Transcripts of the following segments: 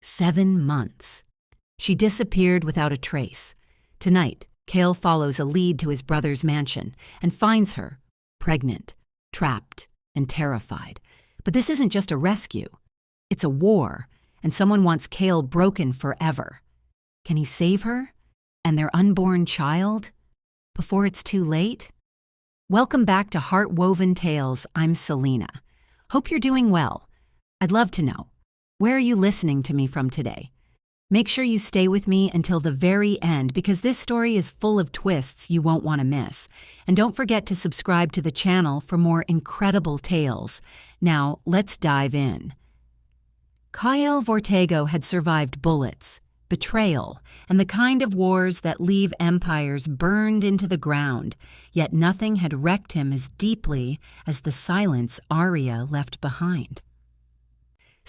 7 months. She disappeared without a trace. Tonight, Kael follows a lead to his brother's mansion and finds her, pregnant, trapped, and terrified. But this isn't just a rescue. It's a war, and someone wants Kael broken forever. Can he save her? And their unborn child? Before it's too late? Welcome back to Heart-Woven Tales. I'm Selena. Hope you're doing well. I'd love to know, where are you listening to me from today? Make sure you stay with me until the very end because this story is full of twists you won't want to miss. And don't forget to subscribe to the channel for more incredible tales. Now, let's dive in. Kael Vortego had survived bullets, betrayal, and the kind of wars that leave empires burned into the ground, yet nothing had wrecked him as deeply as the silence Aria left behind.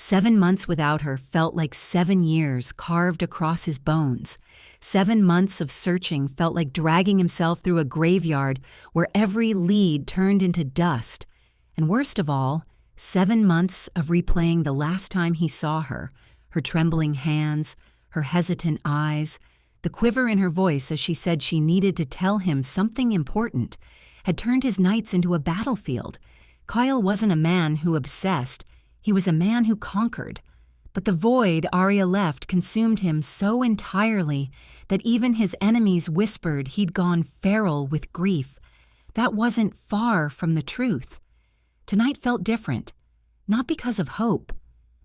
7 months without her felt like 7 years carved across his bones. 7 months of searching felt like dragging himself through a graveyard where every lead turned into dust. And worst of all, 7 months of replaying the last time he saw her, her trembling hands, her hesitant eyes, the quiver in her voice as she said she needed to tell him something important, had turned his nights into a battlefield. Kael wasn't a man who obsessed. He was a man who conquered, but the void Aria left consumed him so entirely that even his enemies whispered he'd gone feral with grief. That wasn't far from the truth. Tonight felt different, not because of hope,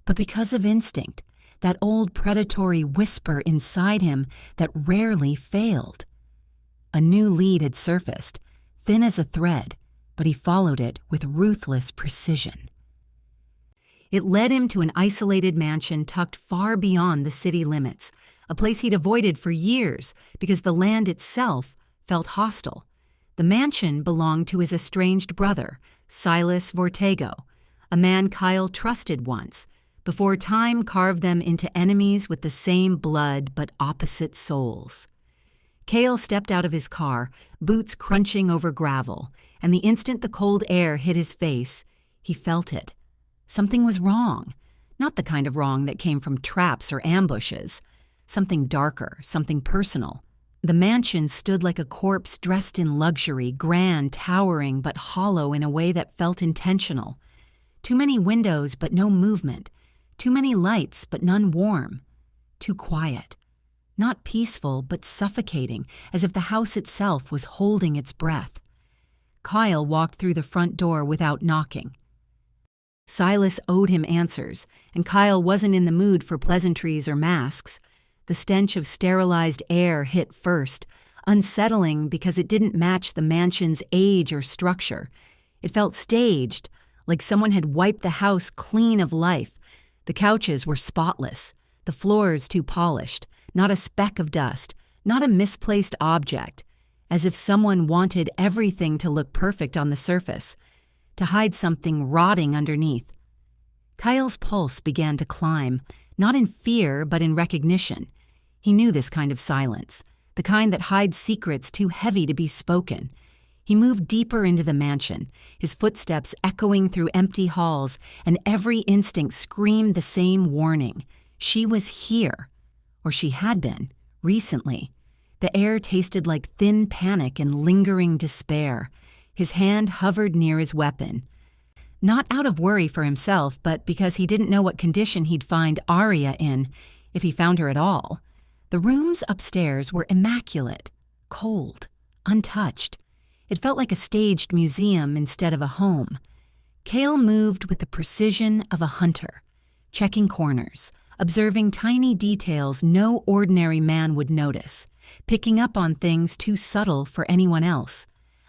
but because of instinct, that old predatory whisper inside him that rarely failed. A new lead had surfaced, thin as a thread, but he followed it with ruthless precision. It led him to an isolated mansion tucked far beyond the city limits, a place he'd avoided for years because the land itself felt hostile. The mansion belonged to his estranged brother, Silas Vortego, a man Kael trusted once, before time carved them into enemies with the same blood but opposite souls. Kael stepped out of his car, boots crunching over gravel, and the instant the cold air hit his face, he felt it. Something was wrong, not the kind of wrong that came from traps or ambushes. Something darker, something personal. The mansion stood like a corpse dressed in luxury, grand, towering, but hollow in a way that felt intentional. Too many windows, but no movement. Too many lights, but none warm. Too quiet. Not peaceful, but suffocating, as if the house itself was holding its breath. Kael walked through the front door without knocking. Silas owed him answers, and Kael wasn't in the mood for pleasantries or masks. The stench of sterilized air hit first, unsettling because it didn't match the mansion's age or structure. It felt staged, like someone had wiped the house clean of life. The couches were spotless, the floors too polished, not a speck of dust, not a misplaced object, as if someone wanted everything to look perfect on the surface, to hide something rotting underneath. Kael's pulse began to climb, not in fear but in recognition. He knew this kind of silence, the kind that hides secrets too heavy to be spoken. He moved deeper into the mansion, his footsteps echoing through empty halls, and every instinct screamed the same warning. She was here, or she had been, recently. The air tasted like thin panic and lingering despair. His hand hovered near his weapon. Not out of worry for himself, but because he didn't know what condition he'd find Aria in, if he found her at all. The rooms upstairs were immaculate, cold, untouched. It felt like a staged museum instead of a home. Kael moved with the precision of a hunter, checking corners, observing tiny details no ordinary man would notice, picking up on things too subtle for anyone else.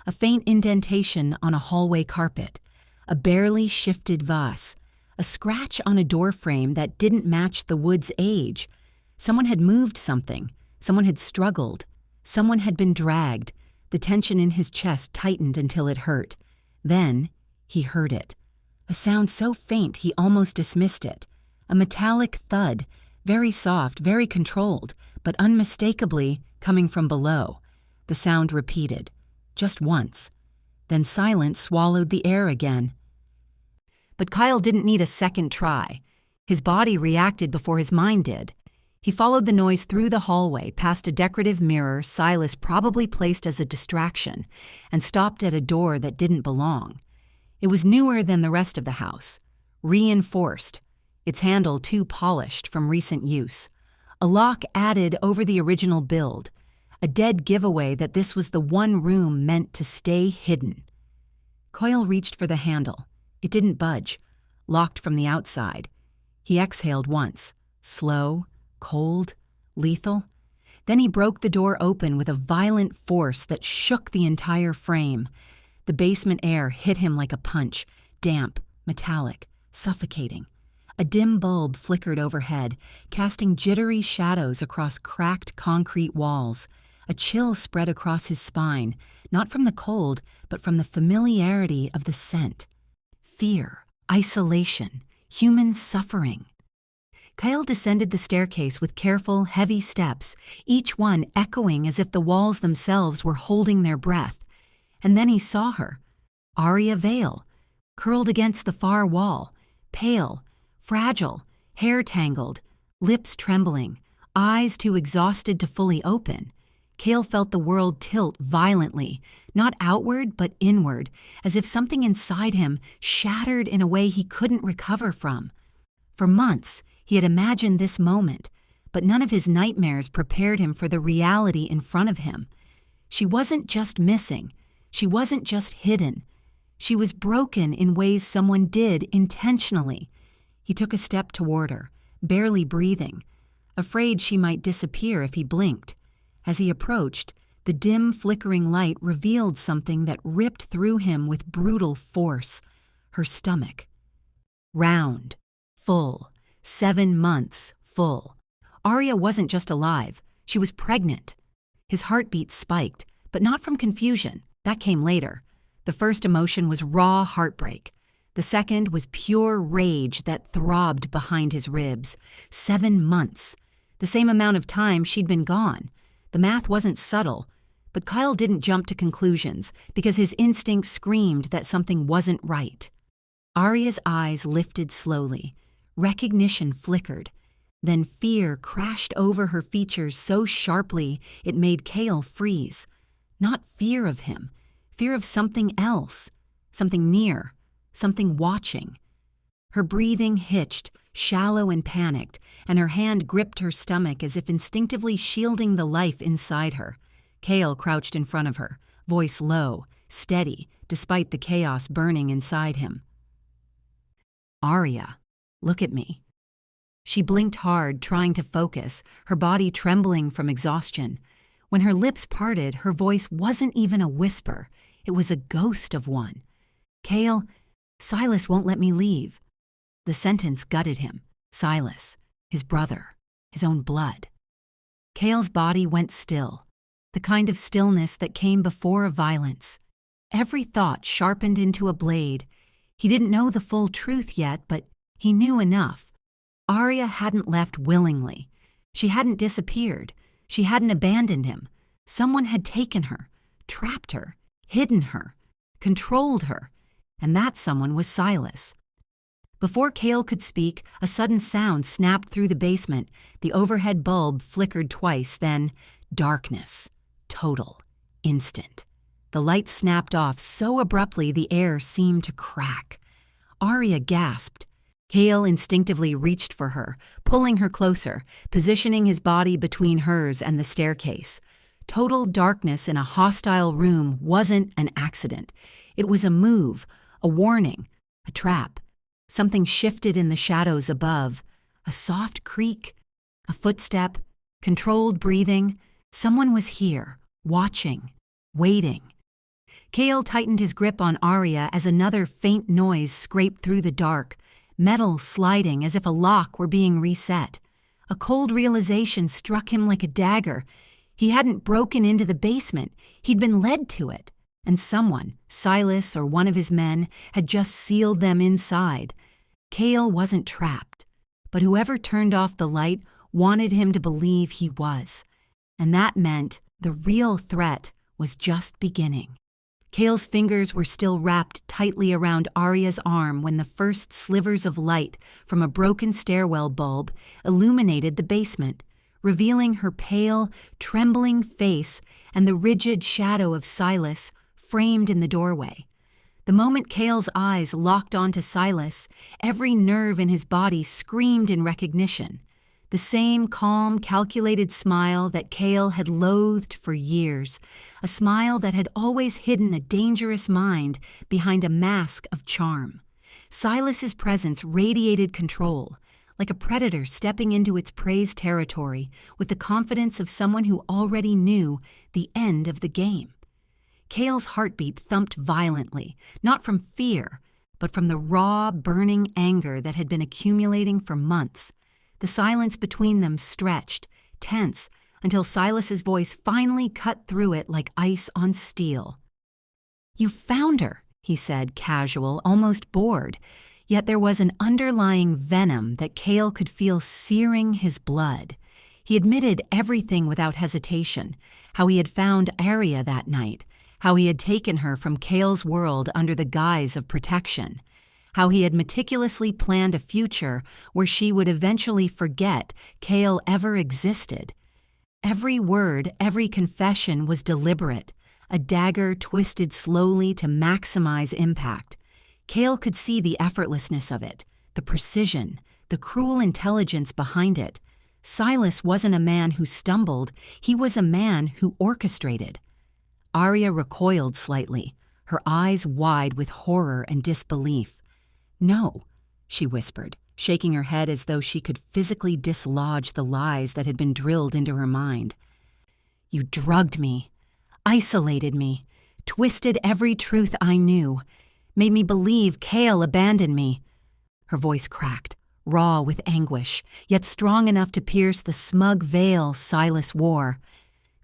A faint indentation on a hallway carpet, a barely shifted vase, a scratch on a doorframe that didn't match the wood's age. Someone had moved something, someone had struggled, someone had been dragged. The tension in his chest tightened until it hurt. Then he heard it. A sound so faint he almost dismissed it. A metallic thud, very soft, very controlled, but unmistakably coming from below. The sound repeated. Just once. Then silence swallowed the air again. But Kael didn't need a second try. His body reacted before his mind did. He followed the noise through the hallway, past a decorative mirror Silas probably placed as a distraction, and stopped at a door that didn't belong. It was newer than the rest of the house, reinforced, its handle too polished from recent use. A lock added over the original build, a dead giveaway that this was the one room meant to stay hidden. Kael reached for the handle. It didn't budge, locked from the outside. He exhaled once, slow, cold, lethal. Then he broke the door open with a violent force that shook the entire frame. The basement air hit him like a punch, damp, metallic, suffocating. A dim bulb flickered overhead, casting jittery shadows across cracked concrete walls. A chill spread across his spine, not from the cold, but from the familiarity of the scent. Fear, isolation, human suffering. Kael descended the staircase with careful, heavy steps, each one echoing as if the walls themselves were holding their breath. And then he saw her, Aria Vale, curled against the far wall, pale, fragile, hair tangled, lips trembling, eyes too exhausted to fully open. Kael felt the world tilt violently, not outward but inward, as if something inside him shattered in a way he couldn't recover from. For months, he had imagined this moment, but none of his nightmares prepared him for the reality in front of him. She wasn't just missing. She wasn't just hidden. She was broken in ways someone did intentionally. He took a step toward her, barely breathing, afraid she might disappear if he blinked. As he approached, the dim, flickering light revealed something that ripped through him with brutal force. Her stomach. Round, full, 7 months full. Aria wasn't just alive, she was pregnant. His heartbeat spiked, but not from confusion. That came later. The first emotion was raw heartbreak. The second was pure rage that throbbed behind his ribs. 7 months. The same amount of time she'd been gone. The math wasn't subtle, but Kael didn't jump to conclusions because his instinct screamed that something wasn't right. Aria's eyes lifted slowly. Recognition flickered. Then fear crashed over her features so sharply it made Kael freeze. Not fear of him, fear of something else, something near, something watching. Her breathing hitched, shallow and panicked, and her hand gripped her stomach as if instinctively shielding the life inside her. Kael crouched in front of her, voice low, steady, despite the chaos burning inside him. Aria, look at me. She blinked hard, trying to focus, her body trembling from exhaustion. When her lips parted, her voice wasn't even a whisper. It was a ghost of one. Kael, Silas won't let me leave. The sentence gutted him. Silas, his brother, his own blood. Kael's body went still, the kind of stillness that came before violence. Every thought sharpened into a blade. He didn't know the full truth yet, but he knew enough. Aria hadn't left willingly. She hadn't disappeared. She hadn't abandoned him. Someone had taken her, trapped her, hidden her, controlled her, and that someone was Silas. Before Kael could speak, a sudden sound snapped through the basement. The overhead bulb flickered twice, then darkness. Total. Instant. The light snapped off so abruptly the air seemed to crack. Aria gasped. Kael instinctively reached for her, pulling her closer, positioning his body between hers and the staircase. Total darkness in a hostile room wasn't an accident. It was a move, a warning, a trap. Something shifted in the shadows above. A soft creak, a footstep, controlled breathing. Someone was here, watching, waiting. Kael tightened his grip on Aria as another faint noise scraped through the dark, metal sliding as if a lock were being reset. A cold realization struck him like a dagger. He hadn't broken into the basement. He'd been led to it. And someone, Silas or one of his men, had just sealed them inside. Kael wasn't trapped, but whoever turned off the light wanted him to believe he was. And that meant the real threat was just beginning. Kael's fingers were still wrapped tightly around Aria's arm when the first slivers of light from a broken stairwell bulb illuminated the basement, revealing her pale, trembling face and the rigid shadow of Silas framed in the doorway. The moment Kael's eyes locked onto Silas, every nerve in his body screamed in recognition. The same calm, calculated smile that Kael had loathed for years, a smile that had always hidden a dangerous mind behind a mask of charm. Silas's presence radiated control, like a predator stepping into its prey's territory with the confidence of someone who already knew the end of the game. Kael's heartbeat thumped violently, not from fear, but from the raw, burning anger that had been accumulating for months. The silence between them stretched, tense, until Silas's voice finally cut through it like ice on steel. "You found her," he said, casual, almost bored, yet there was an underlying venom that Kael could feel searing his blood. He admitted everything without hesitation, how he had found Aria that night, how he had taken her from Kael's world under the guise of protection, how he had meticulously planned a future where she would eventually forget Kael ever existed. Every word, every confession was deliberate, a dagger twisted slowly to maximize impact. Kael could see the effortlessness of it, the precision, the cruel intelligence behind it. Silas wasn't a man who stumbled, he was a man who orchestrated. Aria recoiled slightly, her eyes wide with horror and disbelief. "No," she whispered, shaking her head as though she could physically dislodge the lies that had been drilled into her mind. "You drugged me, isolated me, twisted every truth I knew, made me believe Kael abandoned me." Her voice cracked, raw with anguish, yet strong enough to pierce the smug veil Silas wore.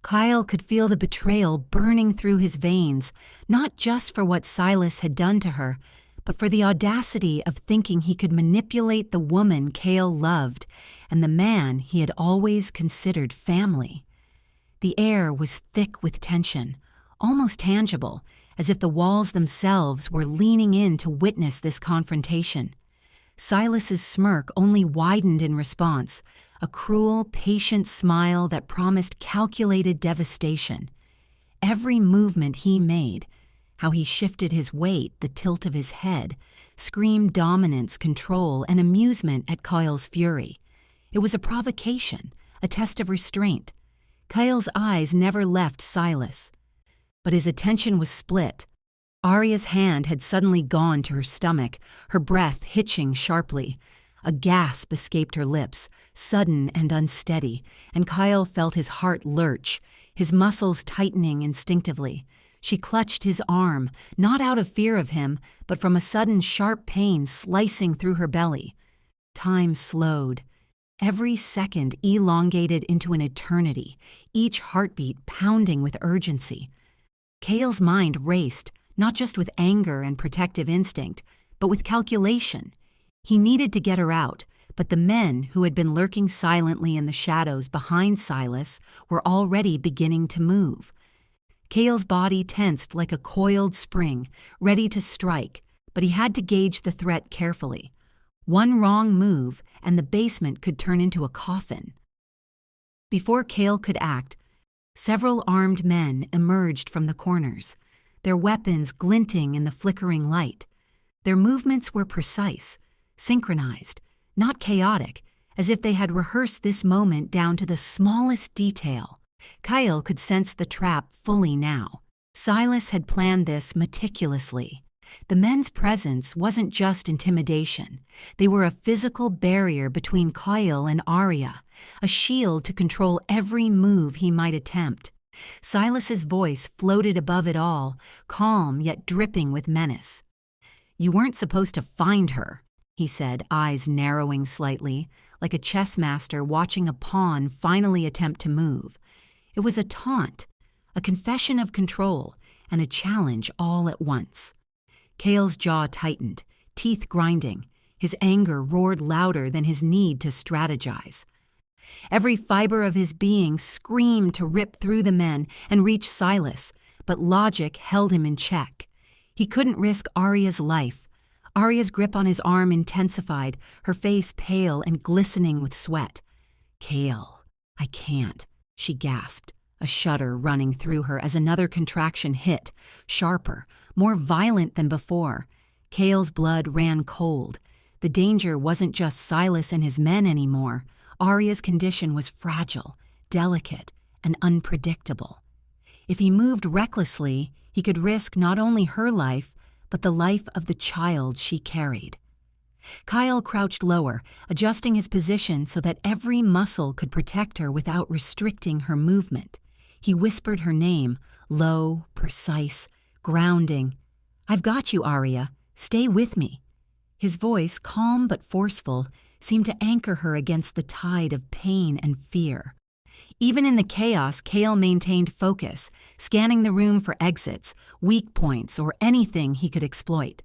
Kael could feel the betrayal burning through his veins, not just for what Silas had done to her, but for the audacity of thinking he could manipulate the woman Kael loved and the man he had always considered family. The air was thick with tension, almost tangible, as if the walls themselves were leaning in to witness this confrontation. Silas's smirk only widened in response, a cruel, patient smile that promised calculated devastation. Every movement he made, how he shifted his weight, the tilt of his head, screamed dominance, control, and amusement at Kael's fury. It was a provocation, a test of restraint. Kael's eyes never left Silas, but his attention was split. Aria's hand had suddenly gone to her stomach, her breath hitching sharply. A gasp escaped her lips, sudden and unsteady, and Kael felt his heart lurch, his muscles tightening instinctively. She clutched his arm, not out of fear of him, but from a sudden sharp pain slicing through her belly. Time slowed. Every second elongated into an eternity, each heartbeat pounding with urgency. Kael's mind raced, not just with anger and protective instinct, but with calculation. He needed to get her out, but the men who had been lurking silently in the shadows behind Silas were already beginning to move. Kael's body tensed like a coiled spring, ready to strike, but he had to gauge the threat carefully. One wrong move, and the basement could turn into a coffin. Before Kael could act, several armed men emerged from the corners, their weapons glinting in the flickering light. Their movements were precise, synchronized, not chaotic, as if they had rehearsed this moment down to the smallest detail. Kael could sense the trap fully now. Silas had planned this meticulously. The men's presence wasn't just intimidation. They were a physical barrier between Kael and Aria, a shield to control every move he might attempt. Silas's voice floated above it all, calm yet dripping with menace. "You weren't supposed to find her," he said, eyes narrowing slightly, like a chess master watching a pawn finally attempt to move. It was a taunt, a confession of control, and a challenge all at once. Kael's jaw tightened, teeth grinding. His anger roared louder than his need to strategize. Every fiber of his being screamed to rip through the men and reach Silas, but logic held him in check. He couldn't risk Aria's life. Aria's grip on his arm intensified, her face pale and glistening with sweat. "Kael, I can't," she gasped, a shudder running through her as another contraction hit, sharper, more violent than before. Kael's blood ran cold. The danger wasn't just Silas and his men anymore. Aria's condition was fragile, delicate, and unpredictable. If he moved recklessly, he could risk not only her life, but the life of the child she carried. Kael crouched lower, adjusting his position so that every muscle could protect her without restricting her movement. He whispered her name, low, precise, grounding. "I've got you, Aria. Stay with me." His voice, calm but forceful, seemed to anchor her against the tide of pain and fear. Even in the chaos, Kael maintained focus, scanning the room for exits, weak points, or anything he could exploit.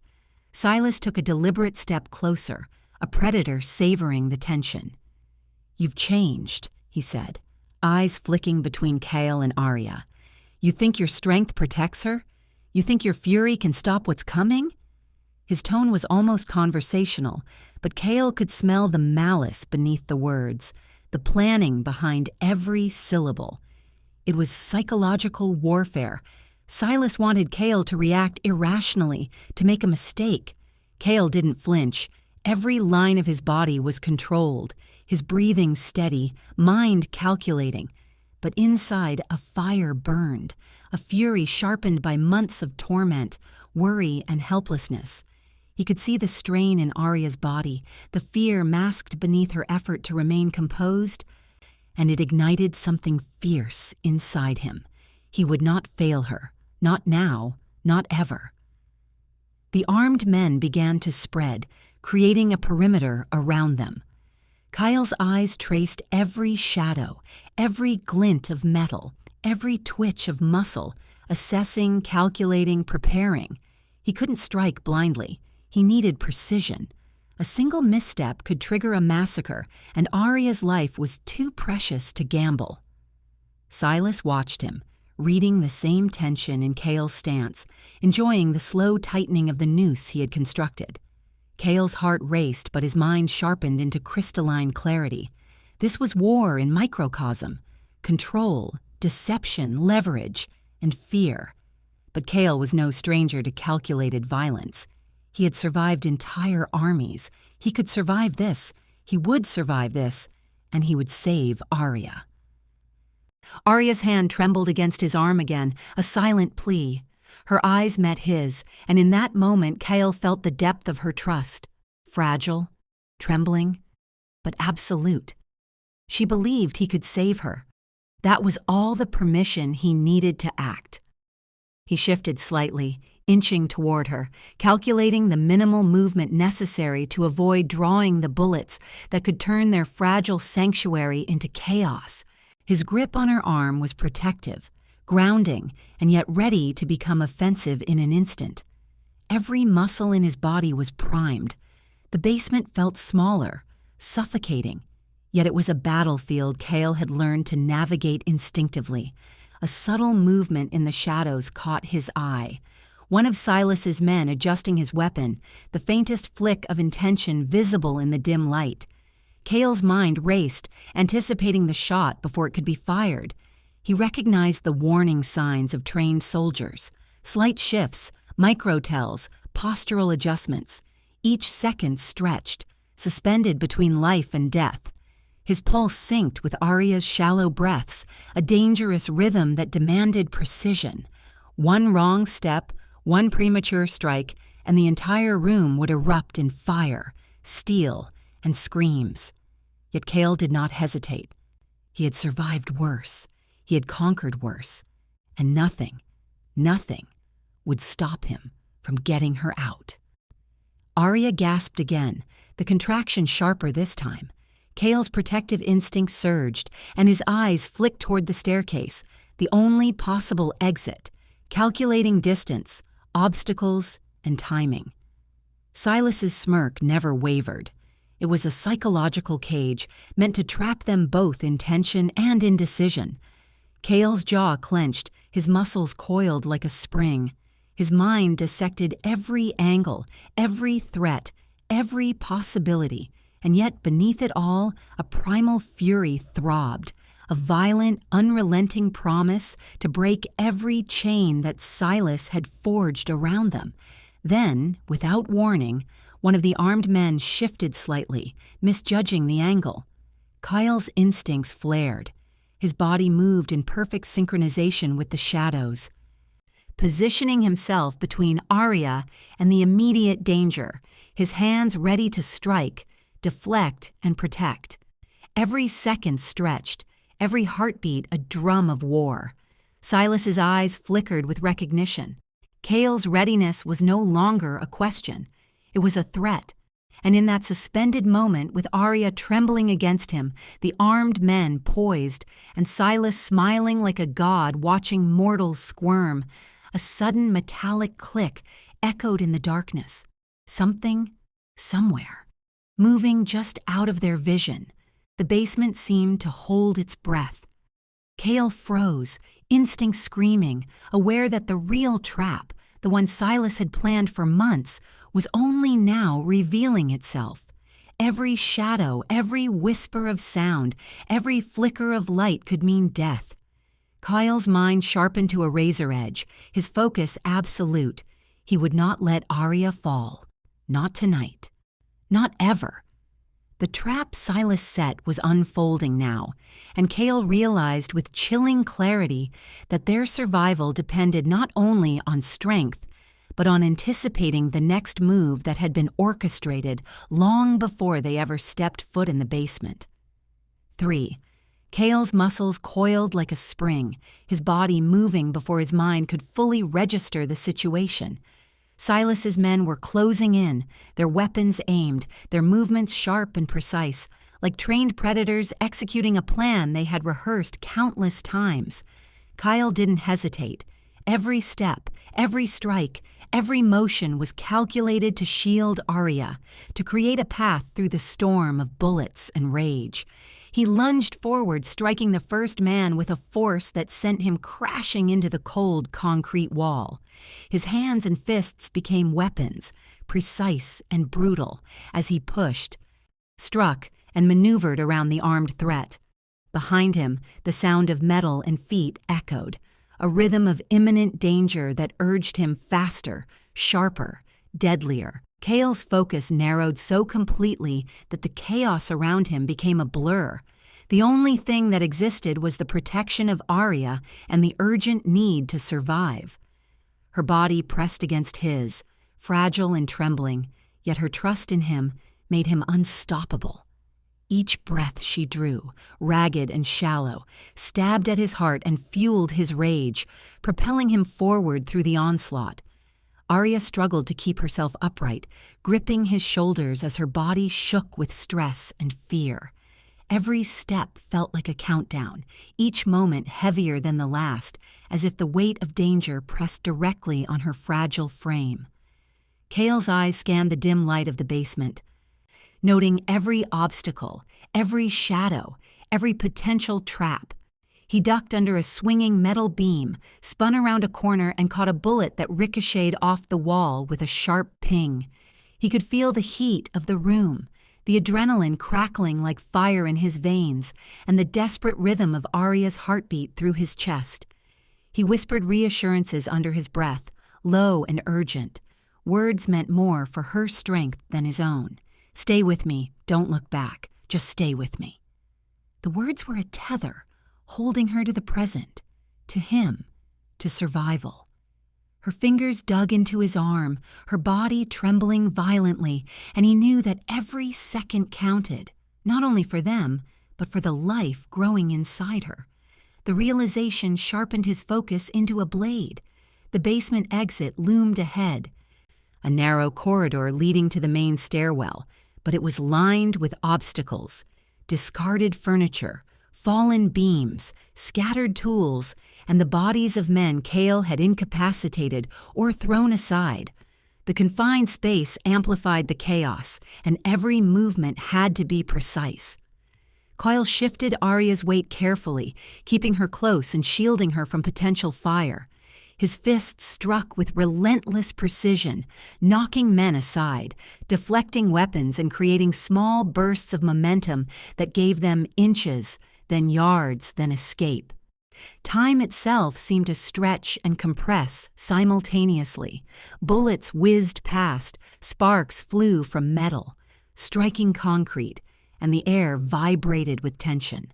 Silas took a deliberate step closer, a predator savoring the tension. "You've changed," he said, eyes flicking between Kael and Aria. "You think your strength protects her? You think your fury can stop what's coming?" His tone was almost conversational, but Kael could smell the malice beneath the words, the planning behind every syllable. It was psychological warfare. Silas wanted Kael to react irrationally, to make a mistake. Kael didn't flinch. Every line of his body was controlled, his breathing steady, mind calculating. But inside, a fire burned, a fury sharpened by months of torment, worry, and helplessness. He could see the strain in Aria's body, the fear masked beneath her effort to remain composed, and it ignited something fierce inside him. He would not fail her, not now, not ever. The armed men began to spread, creating a perimeter around them. Kael's eyes traced every shadow, every glint of metal, every twitch of muscle, assessing, calculating, preparing. He couldn't strike blindly. He needed precision. A single misstep could trigger a massacre, and Aria's life was too precious to gamble. Silas watched him, reading the same tension in Kael's stance, enjoying the slow tightening of the noose he had constructed. Kael's heart raced, but his mind sharpened into crystalline clarity. This was war in microcosm: control, deception, leverage, and fear. But Kael was no stranger to calculated violence. He had survived entire armies. He could survive this. He would survive this. And he would save Aria. Aria's hand trembled against his arm again, a silent plea. Her eyes met his, and in that moment Kael felt the depth of her trust. Fragile, trembling, but absolute. She believed he could save her. That was all the permission he needed to act. He shifted slightly, inching toward her, calculating the minimal movement necessary to avoid drawing the bullets that could turn their fragile sanctuary into chaos. His grip on her arm was protective, grounding, and yet ready to become offensive in an instant. Every muscle in his body was primed. The basement felt smaller, suffocating, yet it was a battlefield Kael had learned to navigate instinctively. A subtle movement in the shadows caught his eye. One of Silas's men adjusting his weapon, the faintest flick of intention visible in the dim light. Kael's mind raced, anticipating the shot before it could be fired. He recognized the warning signs of trained soldiers: slight shifts, microtells, postural adjustments. Each second stretched, suspended between life and death. His pulse synced with Aria's shallow breaths, a dangerous rhythm that demanded precision. One wrong step, one premature strike, and the entire room would erupt in fire, steel, and screams. Yet Kael did not hesitate. He had survived worse. He had conquered worse. And nothing would stop him from getting her out. Aria gasped again, the contraction sharper this time. Kael's protective instinct surged, and his eyes flicked toward the staircase, the only possible exit, calculating distance, obstacles, and timing. Silas's smirk never wavered. It was a psychological cage meant to trap them both in tension and indecision. Kael's jaw clenched, his muscles coiled like a spring. His mind dissected every angle, every threat, every possibility, and yet beneath it all, a primal fury throbbed, a violent, unrelenting promise to break every chain that Silas had forged around them. Then, without warning, one of the armed men shifted slightly, misjudging the angle. Kael's instincts flared. His body moved in perfect synchronization with the shadows. Positioning himself between Aria and the immediate danger, his hands ready to strike, deflect, and protect. Every second stretched, every heartbeat a drum of war. Silas's eyes flickered with recognition. Kael's readiness was no longer a question. It was a threat. And in that suspended moment, with Aria trembling against him, the armed men poised, and Silas smiling like a god watching mortals squirm, a sudden metallic click echoed in the darkness. Something, somewhere, moving just out of their vision. The basement seemed to hold its breath. Kael froze, instinct screaming, aware that the real trap, the one Silas had planned for months, was only now revealing itself. Every shadow, every whisper of sound, every flicker of light could mean death. Kael's mind sharpened to a razor edge, his focus absolute. He would not let Aria fall. Not tonight. Not ever. The trap Silas set was unfolding now, and Kael realized with chilling clarity that their survival depended not only on strength, but on anticipating the next move that had been orchestrated long before they ever stepped foot in the basement. 3. Kael's muscles coiled like a spring, his body moving before his mind could fully register the situation. Silas's men were closing in, their weapons aimed, their movements sharp and precise, like trained predators executing a plan they had rehearsed countless times. Kael didn't hesitate. Every step, every strike, every motion was calculated to shield Aria, to create a path through the storm of bullets and rage. He lunged forward, striking the first man with a force that sent him crashing into the cold concrete wall. His hands and fists became weapons, precise and brutal, as he pushed, struck, and maneuvered around the armed threat. Behind him, the sound of metal and feet echoed, a rhythm of imminent danger that urged him faster, sharper, deadlier. Kael's focus narrowed so completely that the chaos around him became a blur. The only thing that existed was the protection of Aria and the urgent need to survive. Her body pressed against his, fragile and trembling, yet her trust in him made him unstoppable. Each breath she drew, ragged and shallow, stabbed at his heart and fueled his rage, propelling him forward through the onslaught. Aria struggled to keep herself upright, gripping his shoulders as her body shook with stress and fear. Every step felt like a countdown, each moment heavier than the last, as if the weight of danger pressed directly on her fragile frame. Kael's eyes scanned the dim light of the basement, noting every obstacle, every shadow, every potential trap. He ducked under a swinging metal beam, spun around a corner, and caught a bullet that ricocheted off the wall with a sharp ping. He could feel the heat of the room, the adrenaline crackling like fire in his veins, and the desperate rhythm of Aria's heartbeat through his chest. He whispered reassurances under his breath, low and urgent. Words meant more for her strength than his own. "Stay with me, don't look back, just stay with me." The words were a tether, holding her to the present, to him, to survival. Her fingers dug into his arm, her body trembling violently, and he knew that every second counted, not only for them, but for the life growing inside her. The realization sharpened his focus into a blade. The basement exit loomed ahead, a narrow corridor leading to the main stairwell, but it was lined with obstacles, discarded furniture, fallen beams, scattered tools, and the bodies of men Kael had incapacitated or thrown aside. The confined space amplified the chaos, and every movement had to be precise. Kael shifted Aria's weight carefully, keeping her close and shielding her from potential fire. His fists struck with relentless precision, knocking men aside, deflecting weapons and creating small bursts of momentum that gave them inches, then yards, then escape. Time itself seemed to stretch and compress simultaneously. Bullets whizzed past, sparks flew from metal, striking concrete, and the air vibrated with tension.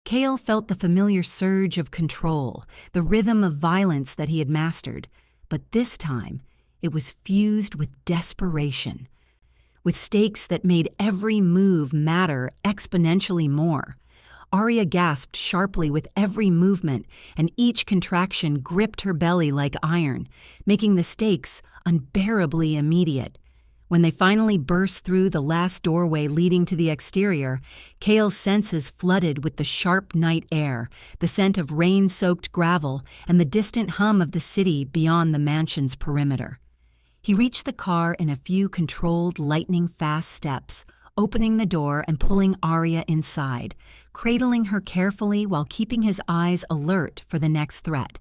Kael felt the familiar surge of control, the rhythm of violence that he had mastered, but this time it was fused with desperation, with stakes that made every move matter exponentially more. Aria gasped sharply with every movement, and each contraction gripped her belly like iron, making the stakes unbearably immediate. When they finally burst through the last doorway leading to the exterior, Kael's senses flooded with the sharp night air, the scent of rain-soaked gravel, and the distant hum of the city beyond the mansion's perimeter. He reached the car in a few controlled, lightning-fast steps, opening the door and pulling Aria inside, cradling her carefully while keeping his eyes alert for the next threat.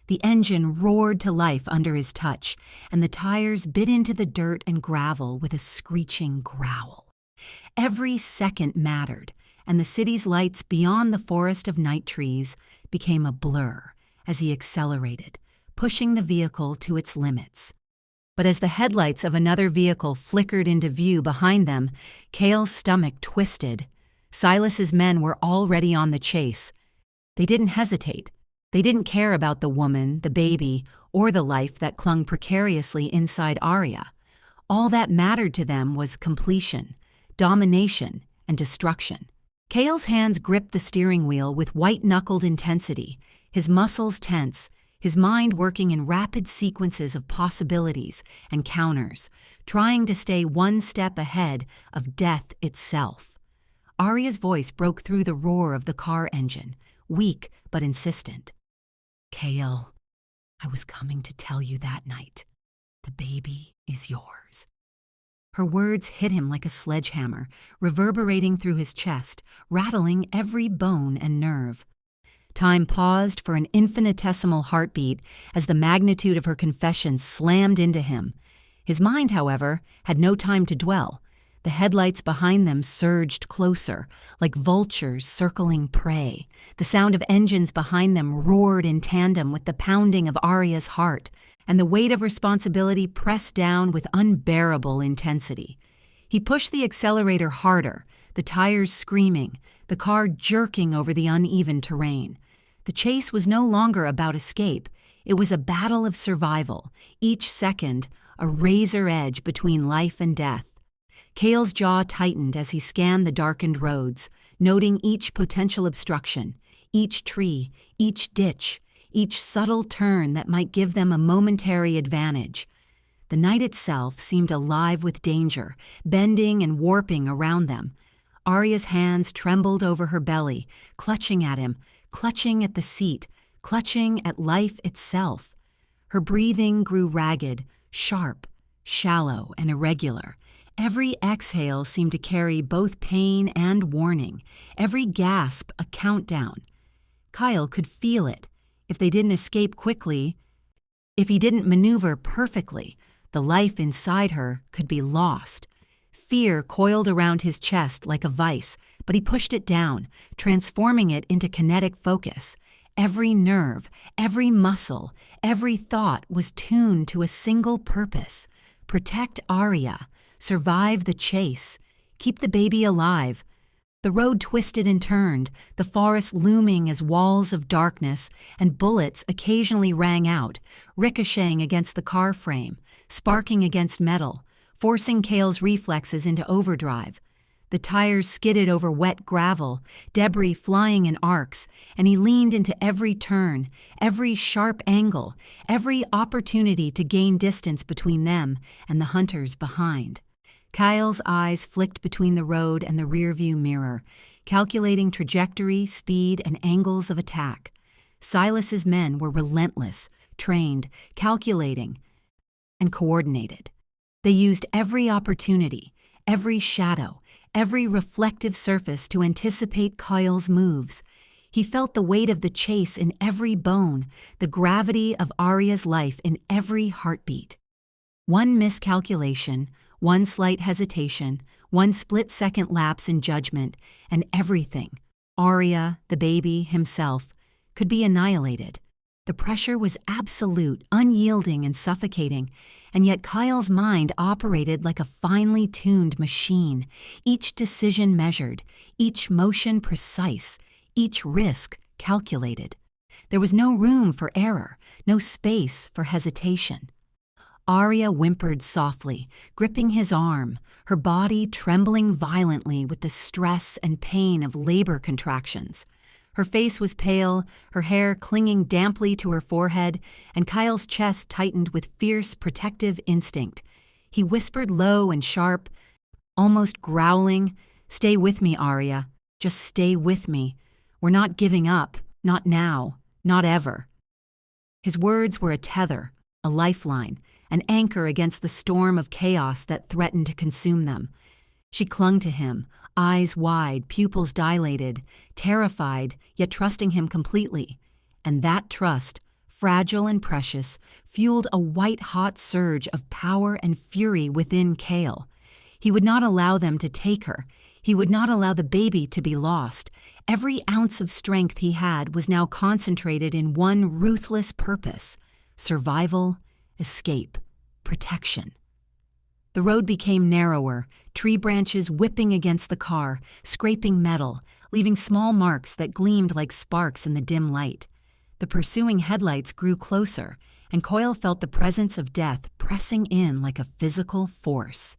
The engine roared to life under his touch, and the tires bit into the dirt and gravel with a screeching growl. Every second mattered, and the city's lights beyond the forest of night trees became a blur as he accelerated, pushing the vehicle to its limits. But as the headlights of another vehicle flickered into view behind them, Kael's stomach twisted. Silas's men were already on the chase. They didn't hesitate. They didn't care about the woman, the baby, or the life that clung precariously inside Aria. All that mattered to them was completion, domination, and destruction. Kael's hands gripped the steering wheel with white-knuckled intensity, his muscles tense, his mind working in rapid sequences of possibilities and counters, trying to stay one step ahead of death itself. Aria's voice broke through the roar of the car engine, weak but insistent. "Kael, I was coming to tell you that night. The baby is yours." Her words hit him like a sledgehammer, reverberating through his chest, rattling every bone and nerve. Time paused for an infinitesimal heartbeat as the magnitude of her confession slammed into him. His mind, however, had no time to dwell. The headlights behind them surged closer, like vultures circling prey. The sound of engines behind them roared in tandem with the pounding of Aria's heart, and the weight of responsibility pressed down with unbearable intensity. He pushed the accelerator harder, the tires screaming, the car jerking over the uneven terrain. The chase was no longer about escape. It was a battle of survival, each second a razor edge between life and death. Kael's jaw tightened as he scanned the darkened roads, noting each potential obstruction, each tree, each ditch, each subtle turn that might give them a momentary advantage. The night itself seemed alive with danger, bending and warping around them. Aria's hands trembled over her belly, clutching at him, clutching at the seat, clutching at life itself. Her breathing grew ragged, sharp, shallow, and irregular. Every exhale seemed to carry both pain and warning, every gasp a countdown. Kael could feel it. If they didn't escape quickly, if he didn't maneuver perfectly, the life inside her could be lost. Fear coiled around his chest like a vice, but he pushed it down, transforming it into kinetic focus. Every nerve, every muscle, every thought was tuned to a single purpose: protect Aria, survive the chase, keep the baby alive. The road twisted and turned, the forest looming as walls of darkness, and bullets occasionally rang out, ricocheting against the car frame, sparking against metal, forcing Kael's reflexes into overdrive. The tires skidded over wet gravel, debris flying in arcs, and he leaned into every turn, every sharp angle, every opportunity to gain distance between them and the hunters behind. Kael's eyes flicked between the road and the rearview mirror, calculating trajectory, speed, and angles of attack. Silas's men were relentless, trained, calculating, and coordinated. They used every opportunity, every shadow, every reflective surface to anticipate Kael's moves. He felt the weight of the chase in every bone, the gravity of Aria's life in every heartbeat. One miscalculation, one slight hesitation, one split-second lapse in judgment, and everything, Aria, the baby, himself, could be annihilated. The pressure was absolute, unyielding, and suffocating, and yet Kael's mind operated like a finely tuned machine, each decision measured, each motion precise, each risk calculated. There was no room for error, no space for hesitation. Aria whimpered softly, gripping his arm, her body trembling violently with the stress and pain of labor contractions. Her face was pale, her hair clinging damply to her forehead, and Kael's chest tightened with fierce, protective instinct. He whispered low and sharp, almost growling, "Stay with me, Aria. Just stay with me. We're not giving up. Not now. Not ever." His words were a tether, a lifeline, an anchor against the storm of chaos that threatened to consume them. She clung to him, eyes wide, pupils dilated, terrified, yet trusting him completely. And that trust, fragile and precious, fueled a white-hot surge of power and fury within Kael. He would not allow them to take her. He would not allow the baby to be lost. Every ounce of strength he had was now concentrated in one ruthless purpose: survival, escape, protection. The road became narrower, tree branches whipping against the car, scraping metal, leaving small marks that gleamed like sparks in the dim light. The pursuing headlights grew closer, and Kael felt the presence of death pressing in like a physical force.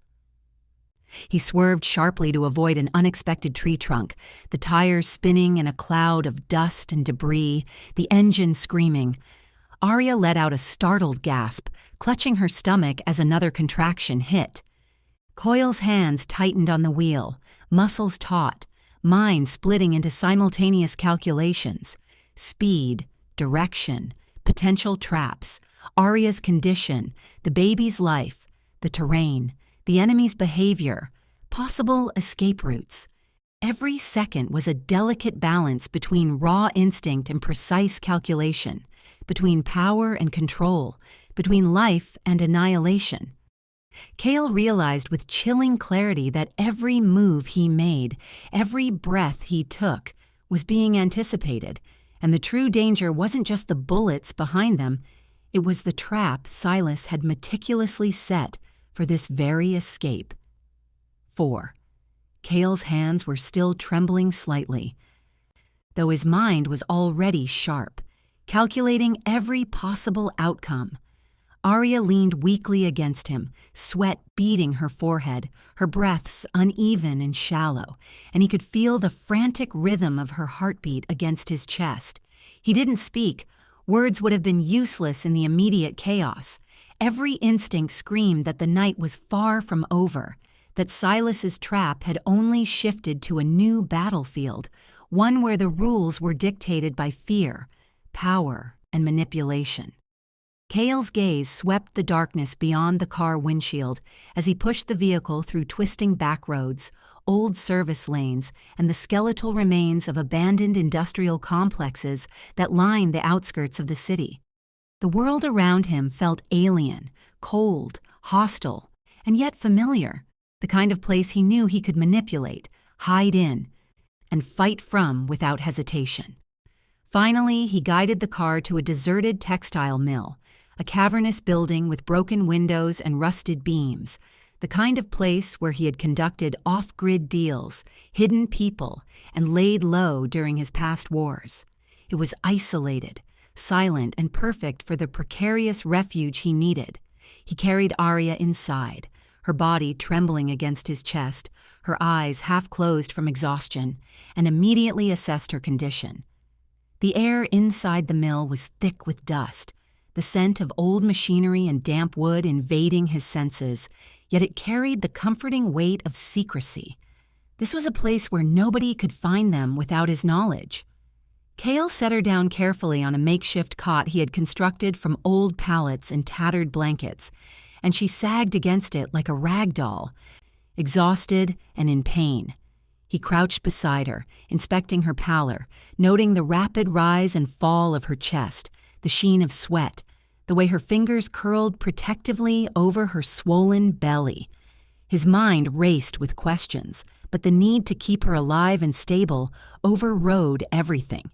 He swerved sharply to avoid an unexpected tree trunk, the tires spinning in a cloud of dust and debris, the engine screaming. Aria let out a startled gasp, clutching her stomach as another contraction hit. Kael's hands tightened on the wheel, muscles taut, mind splitting into simultaneous calculations. Speed, direction, potential traps, Aria's condition, the baby's life, the terrain, the enemy's behavior, possible escape routes. Every second was a delicate balance between raw instinct and precise calculation, between power and control, between life and annihilation. Kael realized with chilling clarity that every move he made, every breath he took, was being anticipated, and the true danger wasn't just the bullets behind them, it was the trap Silas had meticulously set for this very escape. 4. Kael's hands were still trembling slightly, though his mind was already sharp, calculating every possible outcome. Aria leaned weakly against him, sweat beading her forehead, her breaths uneven and shallow, and he could feel the frantic rhythm of her heartbeat against his chest. He didn't speak. Words would have been useless in the immediate chaos. Every instinct screamed that the night was far from over, that Silas's trap had only shifted to a new battlefield, one where the rules were dictated by fear, power, and manipulation. Kael's gaze swept the darkness beyond the car windshield as he pushed the vehicle through twisting back roads, old service lanes, and the skeletal remains of abandoned industrial complexes that lined the outskirts of the city. The world around him felt alien, cold, hostile, and yet familiar, the kind of place he knew he could manipulate, hide in, and fight from without hesitation. Finally, he guided the car to a deserted textile mill, a cavernous building with broken windows and rusted beams, the kind of place where he had conducted off-grid deals, hidden people, and laid low during his past wars. It was isolated, silent, and perfect for the precarious refuge he needed. He carried Aria inside, her body trembling against his chest, her eyes half closed from exhaustion, and immediately assessed her condition. The air inside the mill was thick with dust, the scent of old machinery and damp wood invading his senses, yet it carried the comforting weight of secrecy. This was a place where nobody could find them without his knowledge. Kael set her down carefully on a makeshift cot he had constructed from old pallets and tattered blankets, and she sagged against it like a rag doll. exhausted and in pain. He crouched beside her, inspecting her pallor, noting the rapid rise and fall of her chest, the sheen of sweat, the way her fingers curled protectively over her swollen belly. His mind raced with questions, but the need to keep her alive and stable overrode everything.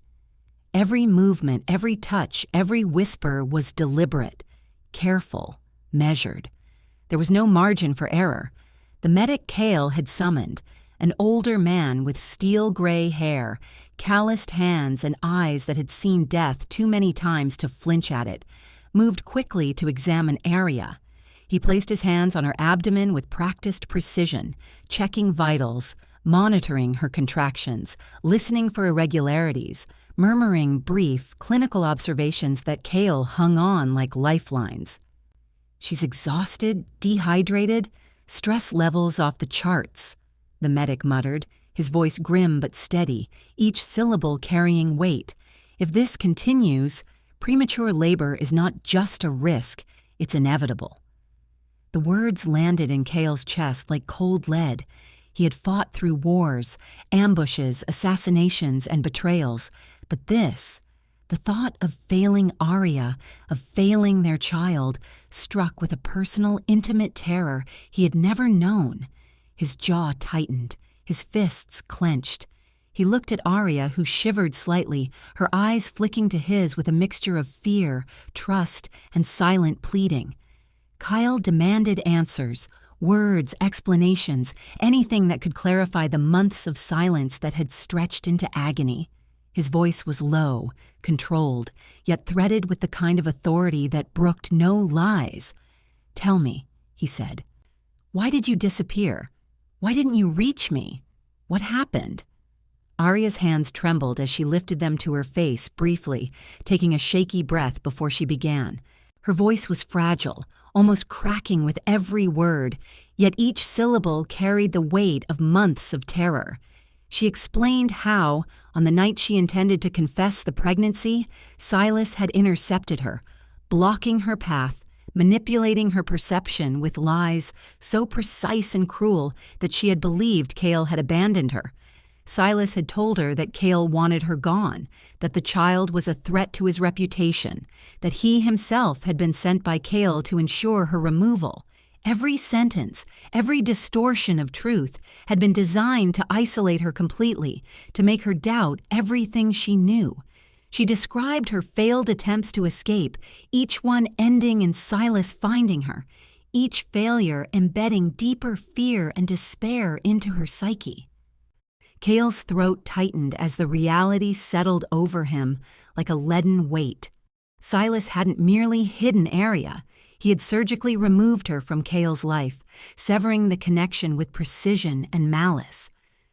Every movement, every touch, every whisper was deliberate, careful, measured. There was no margin for error. The medic Kael had summoned, an older man with steel-gray hair, calloused hands and eyes that had seen death too many times to flinch at it, moved quickly to examine Aria. He placed his hands on her abdomen with practiced precision, checking vitals, monitoring her contractions, listening for irregularities, murmuring brief, clinical observations that Kael hung on like lifelines. "She's exhausted, dehydrated, stress levels off the charts," the medic muttered, his voice grim but steady, each syllable carrying weight. "If this continues, premature labor is not just a risk, it's inevitable." The words landed in Kael's chest like cold lead. He had fought through wars, ambushes, assassinations, and betrayals. But this, the thought of failing Aria, of failing their child, struck with a personal, intimate terror he had never known. His jaw tightened, his fists clenched. He looked at Aria, who shivered slightly, her eyes flicking to his with a mixture of fear, trust, and silent pleading. Kael demanded answers, words, explanations, anything that could clarify the months of silence that had stretched into agony. His voice was low, controlled, yet threaded with the kind of authority that brooked no lies. "Tell me," he said. "Why did you disappear? Why didn't you reach me? What happened?" Aria's hands trembled as she lifted them to her face briefly, taking a shaky breath before she began. Her voice was fragile, almost cracking with every word, yet each syllable carried the weight of months of terror. She explained how, on the night she intended to confess the pregnancy, Silas had intercepted her, blocking her path, manipulating her perception with lies so precise and cruel that she had believed Kael had abandoned her. Silas had told her that Kael wanted her gone, that the child was a threat to his reputation, that he himself had been sent by Kael to ensure her removal. Every sentence, every distortion of truth had been designed to isolate her completely, to make her doubt everything she knew. She described her failed attempts to escape, each one ending in Silas finding her, each failure embedding deeper fear and despair into her psyche. Kael's throat tightened as the reality settled over him like a leaden weight. Silas hadn't merely hidden Aria. He had surgically removed her from Kael's life, severing the connection with precision and malice.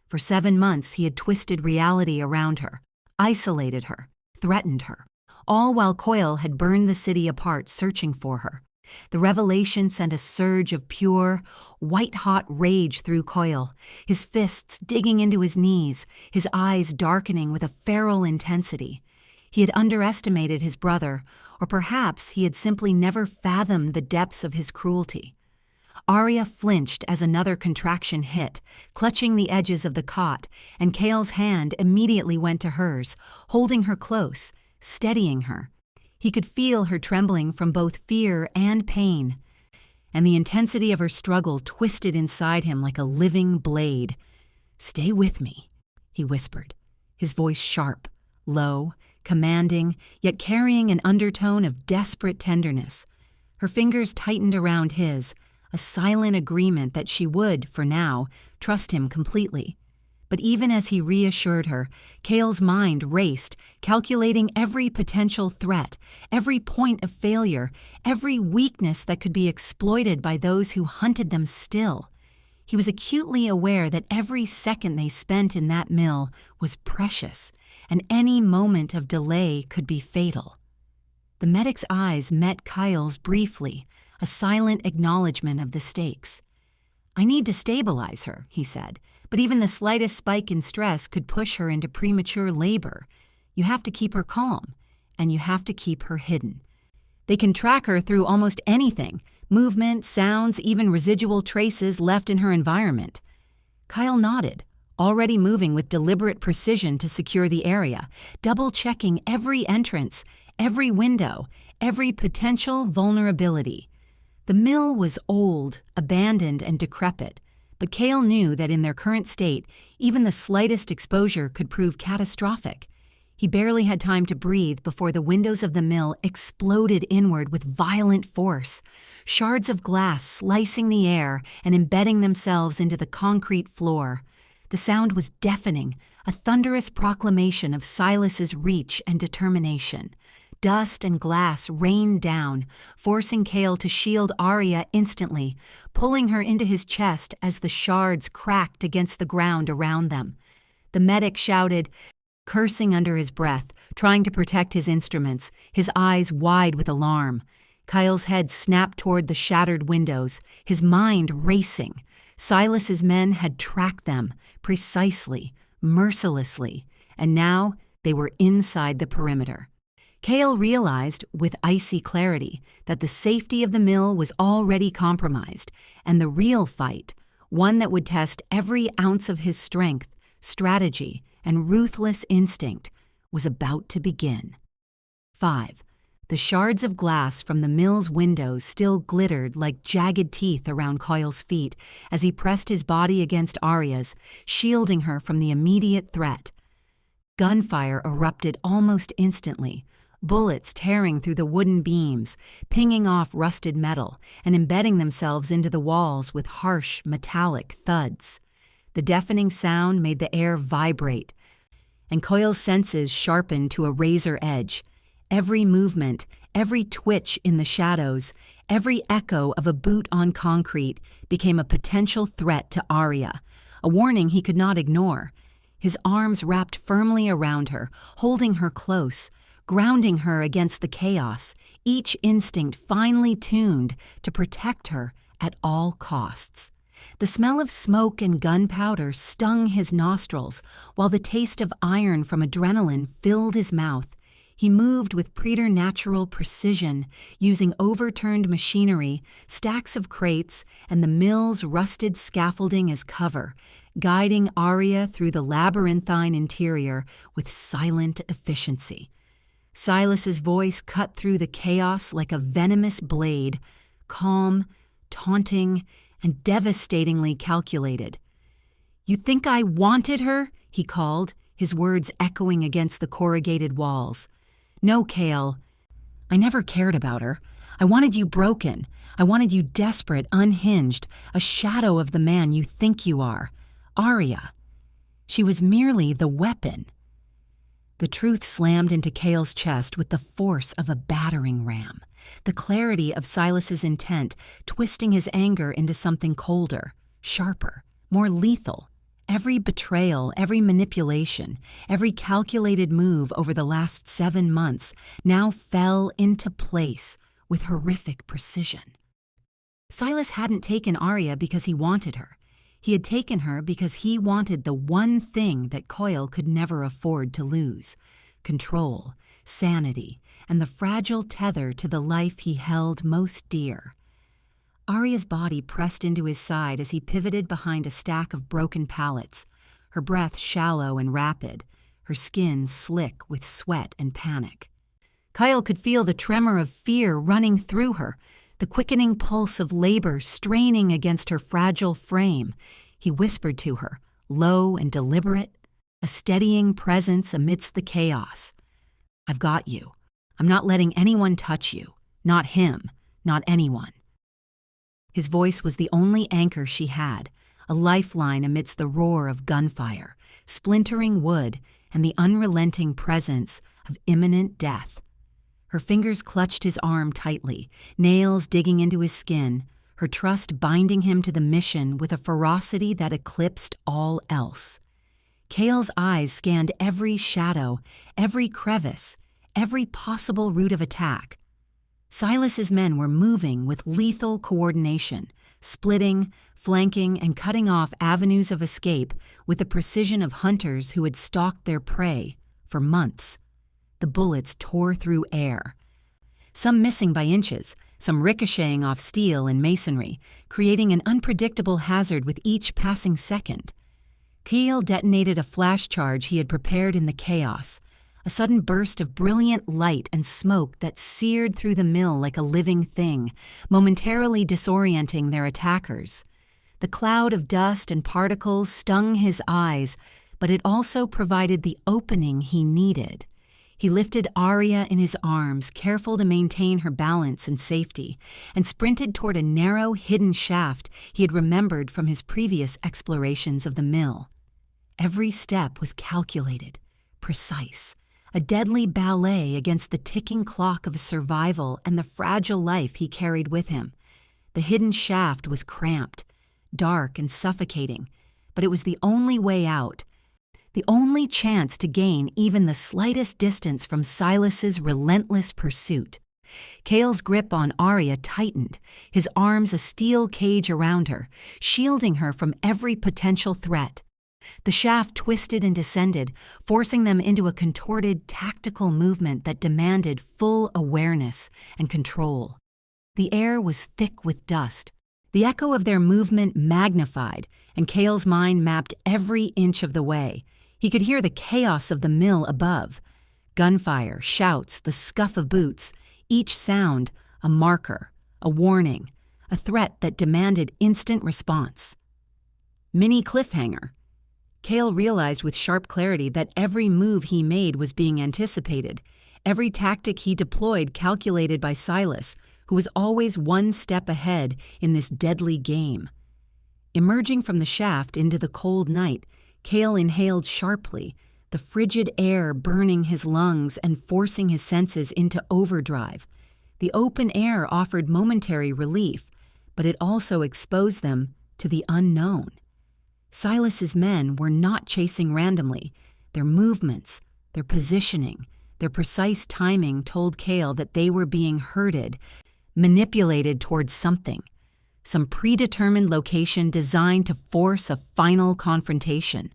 For 7 months, he had twisted reality around her, isolated her, threatened her, all while Kael had burned the city apart searching for her. The revelation sent a surge of pure, white-hot rage through Kael, his fists digging into his knees, his eyes darkening with a feral intensity. He had underestimated his brother, or perhaps he had simply never fathomed the depths of his cruelty. Aria flinched as another contraction hit, clutching the edges of the cot, and Kael's hand immediately went to hers, holding her close, steadying her. He could feel her trembling from both fear and pain, and the intensity of her struggle twisted inside him like a living blade. "Stay with me," he whispered, his voice sharp, low, commanding, yet carrying an undertone of desperate tenderness. Her fingers tightened around his, a silent agreement that she would, for now, trust him completely. But even as he reassured her, Kael's mind raced, calculating every potential threat, every point of failure, every weakness that could be exploited by those who hunted them still. He was acutely aware that every second they spent in that mill was precious, and any moment of delay could be fatal. The medic's eyes met Kael's briefly, a silent acknowledgement of the stakes. "I need to stabilize her," he said, "but even the slightest spike in stress could push her into premature labor. You have to keep her calm, and you have to keep her hidden. They can track her through almost anything, movement, sounds, even residual traces left in her environment. Kael nodded, already moving with deliberate precision to secure the area, double-checking every entrance, every window, every potential vulnerability. The mill was old, abandoned, and decrepit, but Kael knew that in their current state, even the slightest exposure could prove catastrophic. He barely had time to breathe before the windows of the mill exploded inward with violent force, shards of glass slicing the air and embedding themselves into the concrete floor. The sound was deafening, a thunderous proclamation of Silas's reach and determination. Dust and glass rained down, forcing Kael to shield Aria instantly, pulling her into his chest as the shards cracked against the ground around them. The medic shouted, cursing under his breath, trying to protect his instruments, his eyes wide with alarm. Kael's head snapped toward the shattered windows, his mind racing. Silas's men had tracked them, precisely, mercilessly, and now they were inside the perimeter. Kael realized, with icy clarity, that the safety of the mill was already compromised, and the real fight, one that would test every ounce of his strength, strategy, and ruthless instinct, was about to begin. 5. The shards of glass from the mill's windows still glittered like jagged teeth around Kael's feet as he pressed his body against Aria's, shielding her from the immediate threat. Gunfire erupted almost instantly, bullets tearing through the wooden beams, pinging off rusted metal, and embedding themselves into the walls with harsh, metallic thuds. The deafening sound made the air vibrate, and Kael's senses sharpened to a razor edge. Every movement, every twitch in the shadows, every echo of a boot on concrete became a potential threat to Aria, a warning he could not ignore. His arms wrapped firmly around her, holding her close, grounding her against the chaos, each instinct finely tuned to protect her at all costs. The smell of smoke and gunpowder stung his nostrils, while the taste of iron from adrenaline filled his mouth. He moved with preternatural precision, using overturned machinery, stacks of crates, and the mill's rusted scaffolding as cover, guiding Aria through the labyrinthine interior with silent efficiency. Silas's voice cut through the chaos like a venomous blade, calm, taunting, and devastatingly calculated. "You think I wanted her?" he called, his words echoing against the corrugated walls. "No, Kael. I never cared about her. I wanted you broken. I wanted you desperate, unhinged, a shadow of the man you think you are. Aria. She was merely the weapon." The truth slammed into Kael's chest with the force of a battering ram, the clarity of Silas's intent twisting his anger into something colder, sharper, more lethal. Every betrayal, every manipulation, every calculated move over the last 7 months now fell into place with horrific precision. Silas hadn't taken Aria because he wanted her. He had taken her because he wanted the one thing that Kael could never afford to lose: control, sanity, and the fragile tether to the life he held most dear. Aria's body pressed into his side as he pivoted behind a stack of broken pallets, her breath shallow and rapid, her skin slick with sweat and panic. Kael could feel the tremor of fear running through her, the quickening pulse of labor straining against her fragile frame. He whispered to her, low and deliberate, a steadying presence amidst the chaos. "I've got you. I'm not letting anyone touch you. Not him. Not anyone." His voice was the only anchor she had, a lifeline amidst the roar of gunfire, splintering wood, and the unrelenting presence of imminent death. Her fingers clutched his arm tightly, nails digging into his skin, her trust binding him to the mission with a ferocity that eclipsed all else. Kael's eyes scanned every shadow, every crevice, every possible route of attack. Silas's men were moving with lethal coordination, splitting, flanking, and cutting off avenues of escape with the precision of hunters who had stalked their prey for months. The bullets tore through air, some missing by inches, some ricocheting off steel and masonry, creating an unpredictable hazard with each passing second. Kael detonated a flash charge he had prepared in the chaos, a sudden burst of brilliant light and smoke that seared through the mill like a living thing, momentarily disorienting their attackers. The cloud of dust and particles stung his eyes, but it also provided the opening he needed. He lifted Aria in his arms, careful to maintain her balance and safety, and sprinted toward a narrow, hidden shaft he had remembered from his previous explorations of the mill. Every step was calculated, precise, a deadly ballet against the ticking clock of survival and the fragile life he carried with him. The hidden shaft was cramped, dark and suffocating, but it was the only way out, the only chance to gain even the slightest distance from Silas's relentless pursuit. Kael's grip on Aria tightened, his arms a steel cage around her, shielding her from every potential threat. The shaft twisted and descended, forcing them into a contorted, tactical movement that demanded full awareness and control. The air was thick with dust. The echo of their movement magnified, and Kael's mind mapped every inch of the way. He could hear the chaos of the mill above. Gunfire, shouts, the scuff of boots, each sound a marker, a warning, a threat that demanded instant response. Mini cliffhanger. Kael realized with sharp clarity that every move he made was being anticipated, every tactic he deployed calculated by Silas, who was always one step ahead in this deadly game. Emerging from the shaft into the cold night, Kael inhaled sharply, the frigid air burning his lungs and forcing his senses into overdrive. The open air offered momentary relief, but it also exposed them to the unknown. Silas's men were not chasing randomly. Their movements, their positioning, their precise timing told Kael that they were being herded, manipulated towards something, some predetermined location designed to force a final confrontation,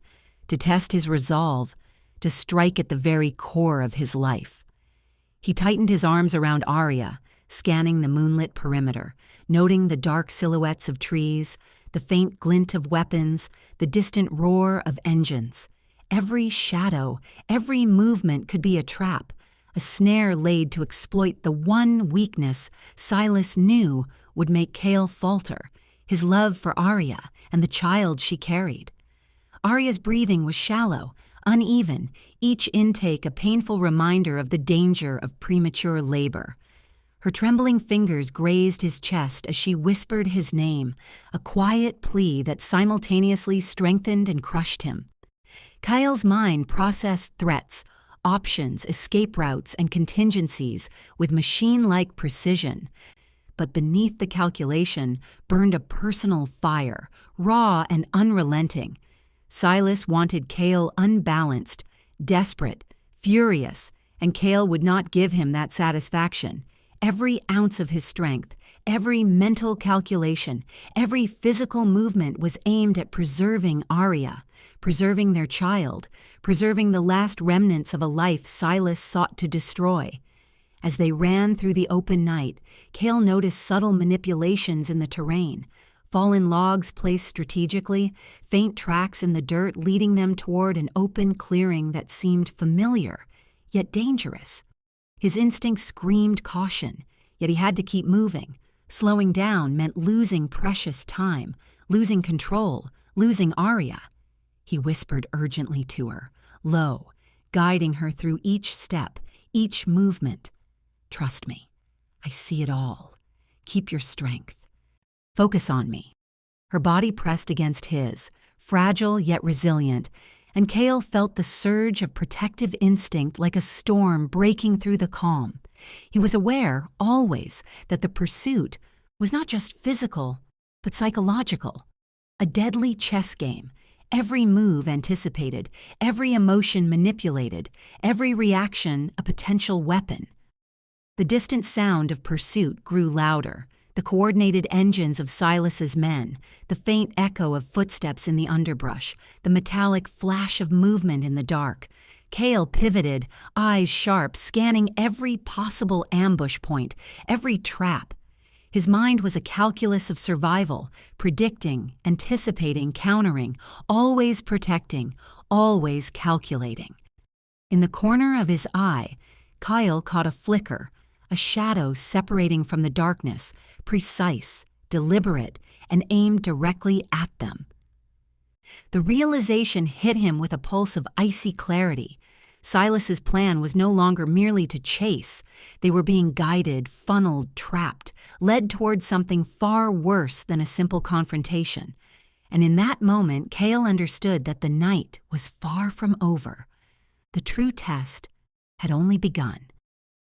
to test his resolve, to strike at the very core of his life. He tightened his arms around Aria, scanning the moonlit perimeter, noting the dark silhouettes of trees, the faint glint of weapons, the distant roar of engines. Every shadow, every movement could be a trap, a snare laid to exploit the one weakness Silas knew would make Kael falter, his love for Aria and the child she carried. Aria's breathing was shallow, uneven, each intake a painful reminder of the danger of premature labor. Her trembling fingers grazed his chest as she whispered his name, a quiet plea that simultaneously strengthened and crushed him. Kael's mind processed threats, options, escape routes, and contingencies with machine-like precision. But beneath the calculation burned a personal fire, raw and unrelenting. Silas wanted Kael unbalanced, desperate, furious, and Kael would not give him that satisfaction. Every ounce of his strength, every mental calculation, every physical movement was aimed at preserving Aria, preserving their child, preserving the last remnants of a life Silas sought to destroy. As they ran through the open night, Kael noticed subtle manipulations in the terrain, fallen logs placed strategically, faint tracks in the dirt leading them toward an open clearing that seemed familiar, yet dangerous. His instincts screamed caution, yet he had to keep moving. Slowing down meant losing precious time, losing control, losing Aria. He whispered urgently to her, low, guiding her through each step, each movement. Trust me. I see it all. Keep your strength. Focus on me. Her body pressed against his, fragile yet resilient, and Kael felt the surge of protective instinct like a storm breaking through the calm. He was aware, always, that the pursuit was not just physical, but psychological. A deadly chess game, every move anticipated, every emotion manipulated, every reaction a potential weapon. The distant sound of pursuit grew louder, the coordinated engines of Silas's men, the faint echo of footsteps in the underbrush, the metallic flash of movement in the dark. Kael pivoted, eyes sharp, scanning every possible ambush point, every trap. His mind was a calculus of survival, predicting, anticipating, countering, always protecting, always calculating. In the corner of his eye, Kael caught a flicker, a shadow separating from the darkness, precise, deliberate, and aimed directly at them. The realization hit him with a pulse of icy clarity. Silas's plan was no longer merely to chase. They were being guided, funneled, trapped, led towards something far worse than a simple confrontation. And in that moment, Kael understood that the night was far from over. The true test had only begun.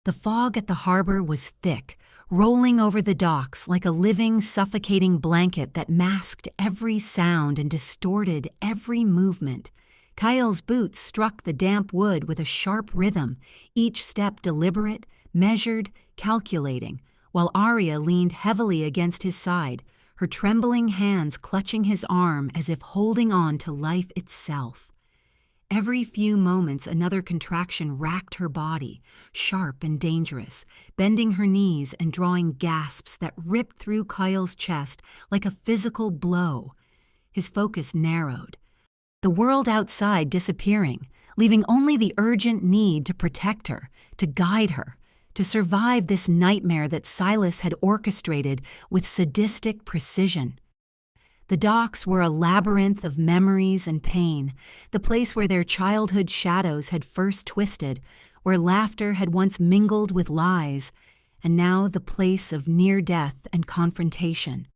The fog at the harbor was thick, rolling over the docks like a living, suffocating blanket that masked every sound and distorted every movement. Kael's boots struck the damp wood with a sharp rhythm, each step deliberate, measured, calculating, while Aria leaned heavily against his side, her trembling hands clutching his arm as if holding on to life itself. Every few moments another contraction racked her body, sharp and dangerous, bending her knees and drawing gasps that ripped through Kael's chest like a physical blow. His focus narrowed, the world outside disappearing, leaving only the urgent need to protect her, to guide her, to survive this nightmare that Silas had orchestrated with sadistic precision. The docks were a labyrinth of memories and pain, the place where their childhood shadows had first twisted, where laughter had once mingled with lies, and now the place of near death and confrontation.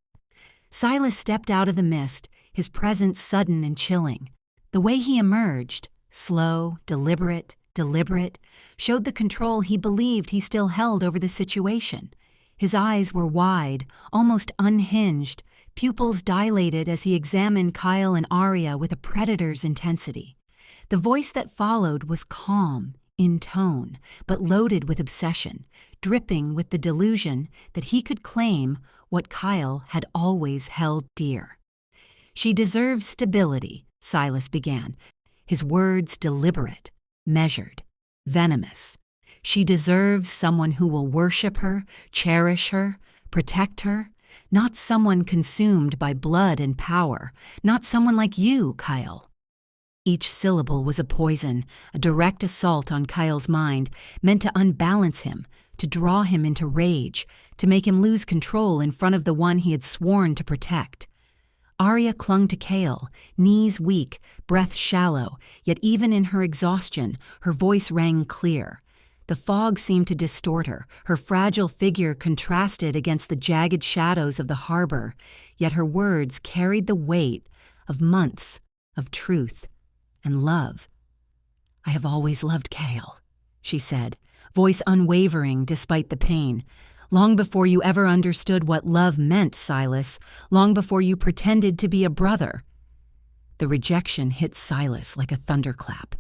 Silas stepped out of the mist, his presence sudden and chilling. The way he emerged, slow, deliberate, showed the control he believed he still held over the situation. His eyes were wide, almost unhinged, pupils dilated as he examined Kael and Aria with a predator's intensity. The voice that followed was calm, in tone, but loaded with obsession, dripping with the delusion that he could claim what Kael had always held dear. "She deserves stability," Silas began, his words deliberate, measured, venomous. "She deserves someone who will worship her, cherish her, protect her, not someone consumed by blood and power, not someone like you, Kael." Each syllable was a poison, a direct assault on Kael's mind, meant to unbalance him, to draw him into rage, to make him lose control in front of the one he had sworn to protect. Aria clung to Kael, knees weak, breath shallow, yet even in her exhaustion, her voice rang clear. The fog seemed to distort her fragile figure contrasted against the jagged shadows of the harbor, yet her words carried the weight of months of truth and love. "I have always loved Kael," she said, voice unwavering despite the pain. "Long before you ever understood what love meant, Silas, long before you pretended to be a brother." The rejection hit Silas like a thunderclap.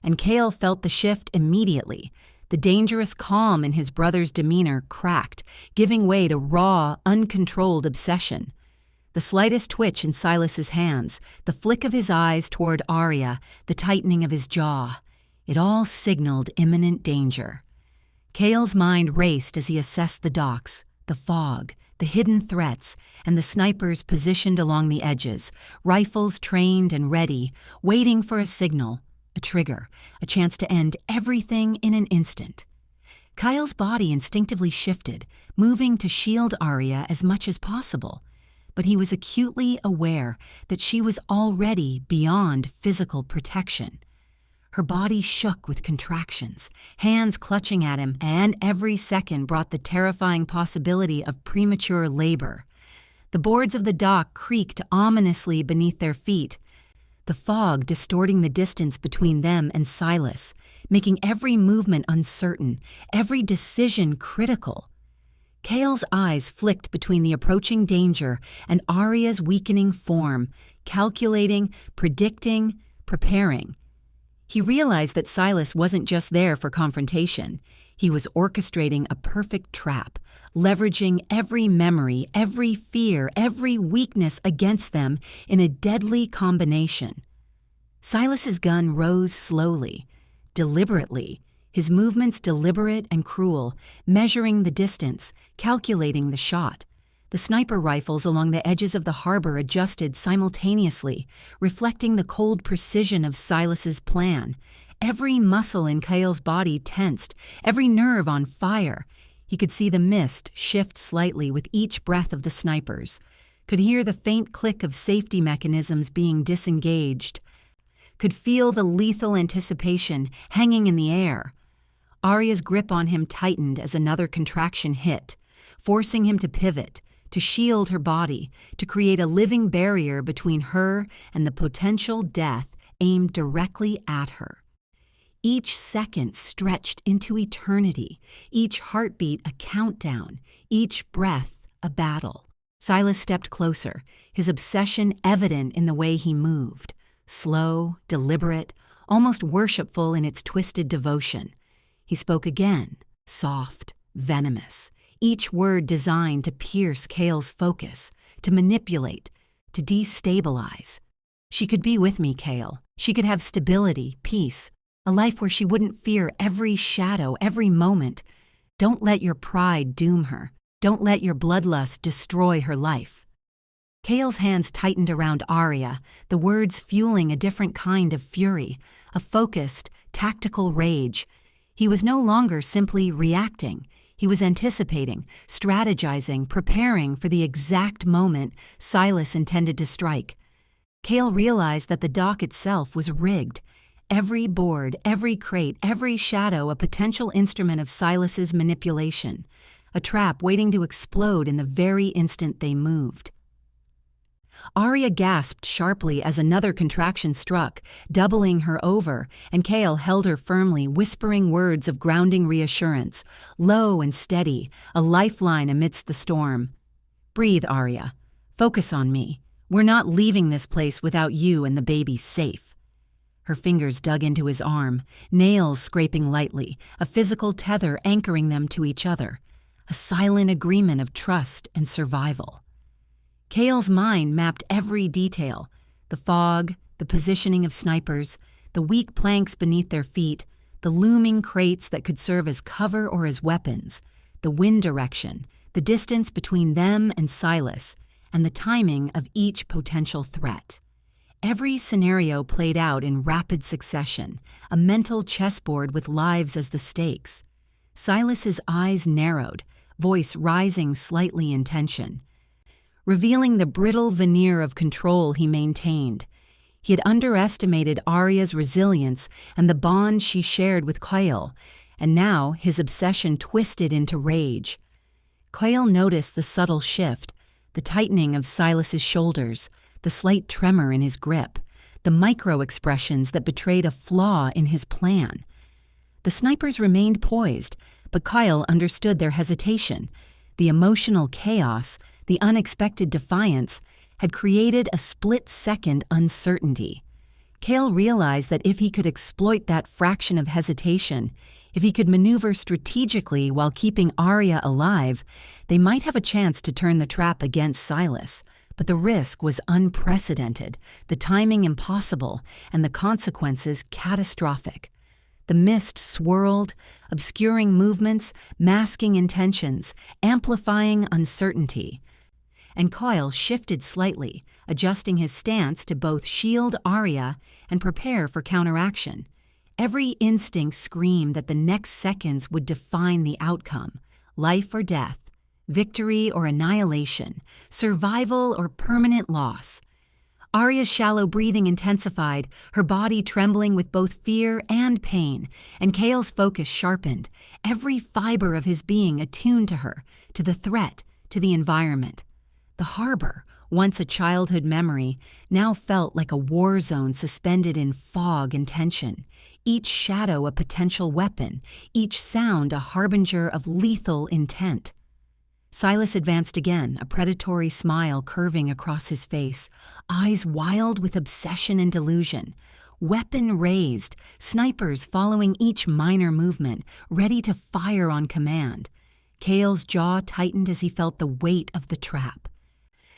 And Kael felt the shift immediately. The dangerous calm in his brother's demeanor cracked, giving way to raw, uncontrolled obsession. The slightest twitch in Silas's hands, the flick of his eyes toward Aria, the tightening of his jaw, it all signaled imminent danger. Kael's mind raced as he assessed the docks, the fog, the hidden threats, and the snipers positioned along the edges, rifles trained and ready, waiting for a signal, a trigger, a chance to end everything in an instant. Kael's body instinctively shifted, moving to shield Aria as much as possible, but he was acutely aware that she was already beyond physical protection. Her body shook with contractions, hands clutching at him, and every second brought the terrifying possibility of premature labor. The boards of the dock creaked ominously beneath their feet, the fog distorting the distance between them and Silas, making every movement uncertain, every decision critical. Kael's eyes flicked between the approaching danger and Aria's weakening form, calculating, predicting, preparing. He realized that Silas wasn't just there for confrontation. He was orchestrating a perfect trap, leveraging every memory, every fear, every weakness against them in a deadly combination. Silas's gun rose slowly, deliberately, his movements deliberate and cruel, measuring the distance, calculating the shot. The sniper rifles along the edges of the harbor adjusted simultaneously, reflecting the cold precision of Silas's plan. Every muscle in Kael's body tensed, every nerve on fire. He could see the mist shift slightly with each breath of the snipers, could hear the faint click of safety mechanisms being disengaged, could feel the lethal anticipation hanging in the air. Aria's grip on him tightened as another contraction hit, forcing him to pivot, to shield her body, to create a living barrier between her and the potential death aimed directly at her. Each second stretched into eternity, each heartbeat a countdown, each breath a battle. Silas stepped closer, his obsession evident in the way he moved, slow, deliberate, almost worshipful in its twisted devotion. He spoke again, soft, venomous, each word designed to pierce Kael's focus, to manipulate, to destabilize. She could be with me, Kael. She could have stability, peace, a life where she wouldn't fear every shadow, every moment. Don't let your pride doom her. Don't let your bloodlust destroy her life. Kael's hands tightened around Aria, the words fueling a different kind of fury, a focused, tactical rage. He was no longer simply reacting. He was anticipating, strategizing, preparing for the exact moment Silas intended to strike. Kael realized that the dock itself was rigged. Every board, every crate, every shadow a potential instrument of Silas's manipulation, a trap waiting to explode in the very instant they moved. Aria gasped sharply as another contraction struck, doubling her over, and Kael held her firmly, whispering words of grounding reassurance, low and steady, a lifeline amidst the storm. "Breathe, Aria. Focus on me. We're not leaving this place without you and the baby safe." Her fingers dug into his arm, nails scraping lightly, a physical tether anchoring them to each other, a silent agreement of trust and survival. Kael's mind mapped every detail, the fog, the positioning of snipers, the weak planks beneath their feet, the looming crates that could serve as cover or as weapons, the wind direction, the distance between them and Silas, and the timing of each potential threat. Every scenario played out in rapid succession, a mental chessboard with lives as the stakes. Silas's eyes narrowed, voice rising slightly in tension, revealing the brittle veneer of control he maintained. He had underestimated Aria's resilience and the bond she shared with Kael, and now his obsession twisted into rage. Kael noticed the subtle shift, the tightening of Silas's shoulders, the slight tremor in his grip, the micro-expressions that betrayed a flaw in his plan. The snipers remained poised, but Kael understood their hesitation. The emotional chaos, the unexpected defiance, had created a split-second uncertainty. Kael realized that if he could exploit that fraction of hesitation, if he could maneuver strategically while keeping Aria alive, they might have a chance to turn the trap against Silas. But the risk was unprecedented, the timing impossible, and the consequences catastrophic. The mist swirled, obscuring movements, masking intentions, amplifying uncertainty. And Kael shifted slightly, adjusting his stance to both shield Aria and prepare for counteraction. Every instinct screamed that the next seconds would define the outcome, life or death, victory or annihilation, survival or permanent loss. Aria's shallow breathing intensified, her body trembling with both fear and pain, and Kael's focus sharpened, every fiber of his being attuned to her, to the threat, to the environment. The harbor, once a childhood memory, now felt like a war zone suspended in fog and tension, each shadow a potential weapon, each sound a harbinger of lethal intent. Silas advanced again, a predatory smile curving across his face, eyes wild with obsession and delusion. Weapon raised, snipers following each minor movement, ready to fire on command. Kael's jaw tightened as he felt the weight of the trap,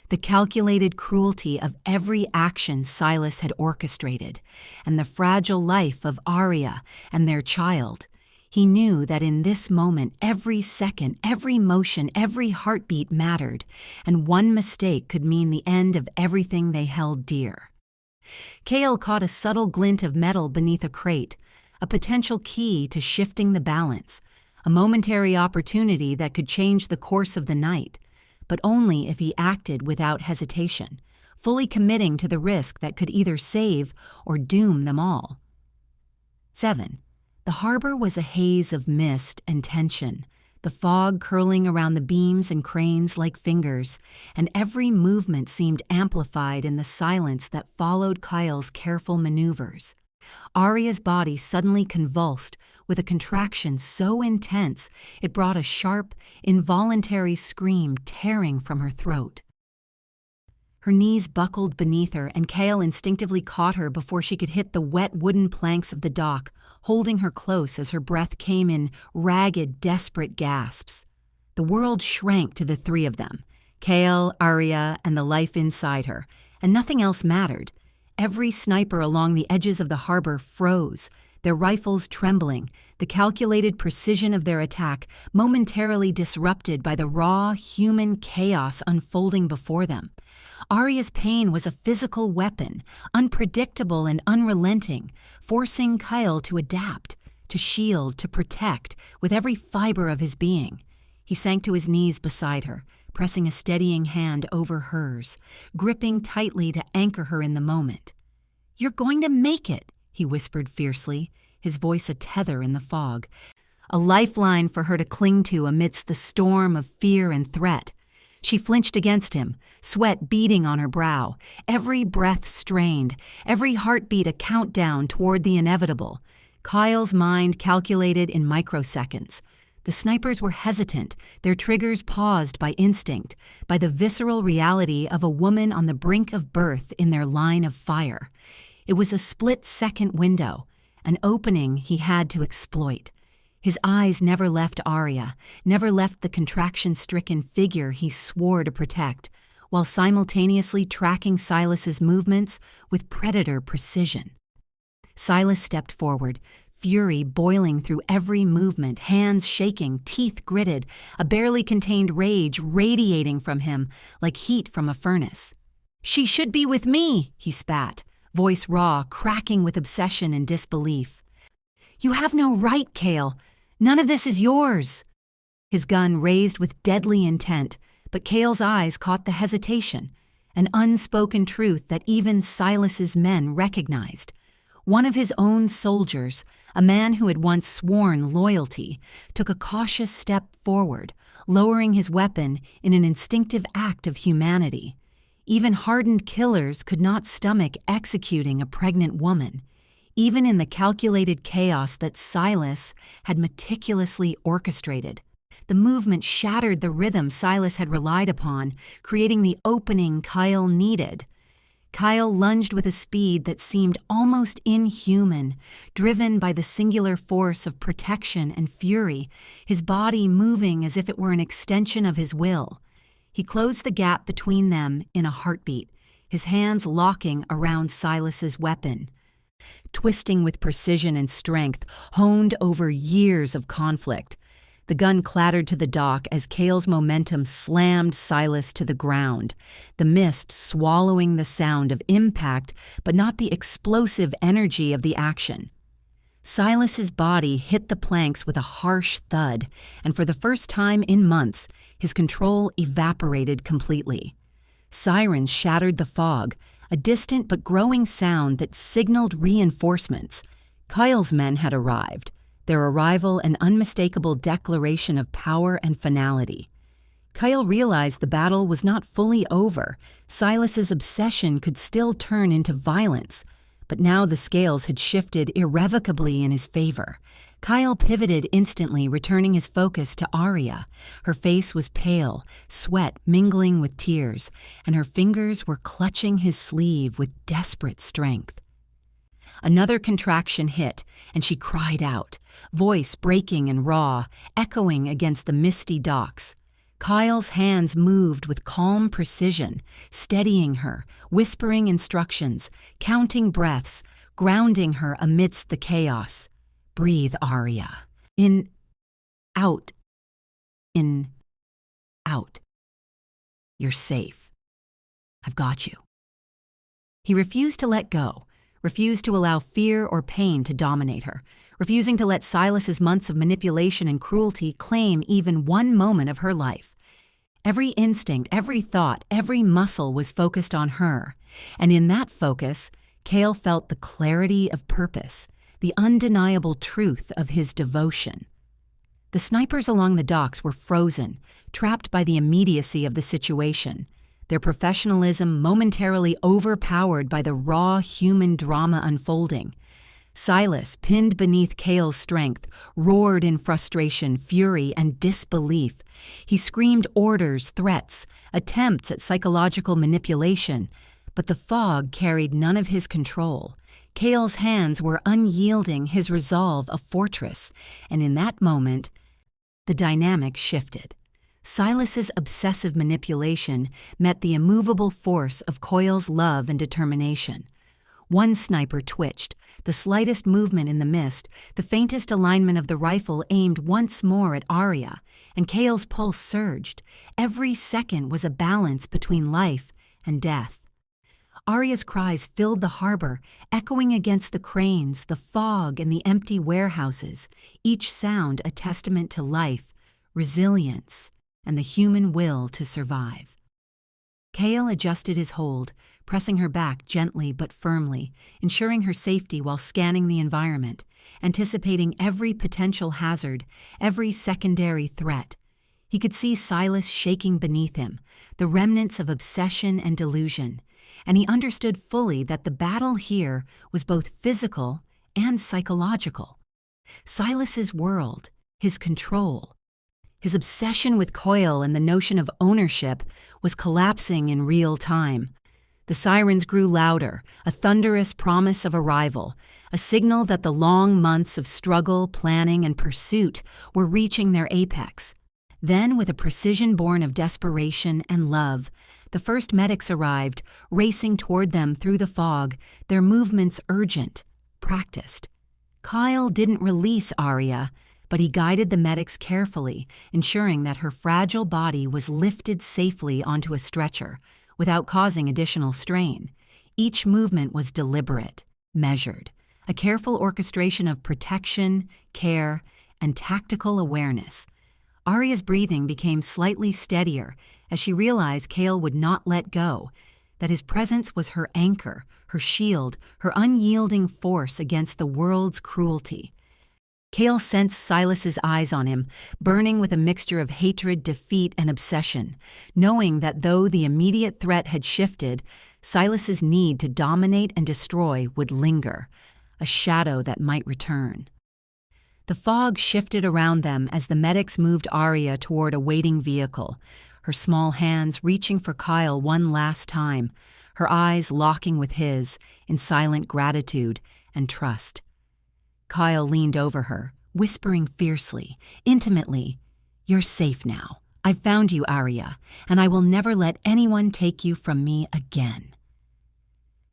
the calculated cruelty of every action Silas had orchestrated, and the fragile life of Aria and their child. He knew that in this moment, every second, every motion, every heartbeat mattered, and one mistake could mean the end of everything they held dear. Kael caught a subtle glint of metal beneath a crate, a potential key to shifting the balance, a momentary opportunity that could change the course of the night, but only if he acted without hesitation, fully committing to the risk that could either save or doom them all. 7. The harbor was a haze of mist and tension, the fog curling around the beams and cranes like fingers, and every movement seemed amplified in the silence that followed Kael's careful maneuvers. Aria's body suddenly convulsed with a contraction so intense it brought a sharp, involuntary scream tearing from her throat. Her knees buckled beneath her, and Kael instinctively caught her before she could hit the wet wooden planks of the dock, holding her close as her breath came in ragged, desperate gasps. The world shrank to the three of them, Kael, Aria, and the life inside her, and nothing else mattered. Every sniper along the edges of the harbor froze, their rifles trembling, the calculated precision of their attack momentarily disrupted by the raw, human chaos unfolding before them. Aria's pain was a physical weapon, unpredictable and unrelenting, forcing Kael to adapt, to shield, to protect, with every fiber of his being. He sank to his knees beside her, pressing a steadying hand over hers, gripping tightly to anchor her in the moment. "You're going to make it," he whispered fiercely, his voice a tether in the fog, a lifeline for her to cling to amidst the storm of fear and threat. She flinched against him, sweat beading on her brow, every breath strained, every heartbeat a countdown toward the inevitable. Kael's mind calculated in microseconds. The snipers were hesitant, their triggers paused by instinct, by the visceral reality of a woman on the brink of birth in their line of fire. It was a split-second window, an opening he had to exploit. His eyes never left Aria, never left the contraction-stricken figure he swore to protect, while simultaneously tracking Silas's movements with predator precision. Silas stepped forward, fury boiling through every movement, hands shaking, teeth gritted, a barely contained rage radiating from him like heat from a furnace. "She should be with me," he spat, voice raw, cracking with obsession and disbelief. "You have no right, Kael. None of this is yours." His gun raised with deadly intent, but Kael's eyes caught the hesitation, an unspoken truth that even Silas's men recognized. One of his own soldiers, a man who had once sworn loyalty, took a cautious step forward, lowering his weapon in an instinctive act of humanity. Even hardened killers could not stomach executing a pregnant woman, even in the calculated chaos that Silas had meticulously orchestrated. The movement shattered the rhythm Silas had relied upon, creating the opening Kael needed. Kael lunged with a speed that seemed almost inhuman, driven by the singular force of protection and fury, his body moving as if it were an extension of his will. He closed the gap between them in a heartbeat, his hands locking around Silas's weapon. Twisting with precision and strength, honed over years of conflict, the gun clattered to the dock as Kael's momentum slammed Silas to the ground, the mist swallowing the sound of impact but not the explosive energy of the action. Silas's body hit the planks with a harsh thud, and for the first time in months, his control evaporated completely. Sirens shattered the fog, a distant but growing sound that signaled reinforcements. Kael's men had arrived, their arrival an unmistakable declaration of power and finality. Kael realized the battle was not fully over. Silas's obsession could still turn into violence, but now the scales had shifted irrevocably in his favor. Kael pivoted instantly, returning his focus to Aria. Her face was pale, sweat mingling with tears, and her fingers were clutching his sleeve with desperate strength. Another contraction hit, and she cried out, voice breaking and raw, echoing against the misty docks. Kael's hands moved with calm precision, steadying her, whispering instructions, counting breaths, grounding her amidst the chaos. "Breathe, Aria. In, out, in, out. You're safe. I've got you. He refused to let go, refused to allow fear or pain to dominate her, refusing to let Silas's months of manipulation and cruelty claim even one moment of her life. Every instinct, every thought, every muscle was focused on her, and in that focus, Kael felt the clarity of purpose, the undeniable truth of his devotion. The snipers along the docks were frozen, trapped by the immediacy of the situation, their professionalism momentarily overpowered by the raw human drama unfolding. Silas, pinned beneath Kael's strength, roared in frustration, fury, and disbelief. He screamed orders, threats, attempts at psychological manipulation, but the fog carried none of his control. Kael's hands were unyielding, his resolve a fortress, and in that moment, the dynamic shifted. Silas's obsessive manipulation met the immovable force of Kael's love and determination. One sniper twitched, the slightest movement in the mist, the faintest alignment of the rifle aimed once more at Aria, and Kael's pulse surged. Every second was a balance between life and death. Aria's cries filled the harbor, echoing against the cranes, the fog, and the empty warehouses, each sound a testament to life, resilience, and the human will to survive. Kael adjusted his hold, pressing her back gently but firmly, ensuring her safety while scanning the environment, anticipating every potential hazard, every secondary threat. He could see Silas shaking beneath him, the remnants of obsession and delusion, and he understood fully that the battle here was both physical and psychological. Silas's world, his control, his obsession with Kael and the notion of ownership was collapsing in real time. The sirens grew louder, a thunderous promise of arrival, a signal that the long months of struggle, planning, and pursuit were reaching their apex. Then, with a precision born of desperation and love, the first medics arrived, racing toward them through the fog, their movements urgent, practiced. Kael didn't release Aria, but he guided the medics carefully, ensuring that her fragile body was lifted safely onto a stretcher, without causing additional strain. Each movement was deliberate, measured, a careful orchestration of protection, care, and tactical awareness. Aria's breathing became slightly steadier as she realized Kael would not let go, that his presence was her anchor, her shield, her unyielding force against the world's cruelty. Kael sensed Silas's eyes on him, burning with a mixture of hatred, defeat, and obsession, knowing that though the immediate threat had shifted, Silas's need to dominate and destroy would linger, a shadow that might return. The fog shifted around them as the medics moved Aria toward a waiting vehicle, her small hands reaching for Kael one last time, her eyes locking with his in silent gratitude and trust. Kael leaned over her, whispering fiercely, intimately, "You're safe now. I've found you, Aria, and I will never let anyone take you from me again."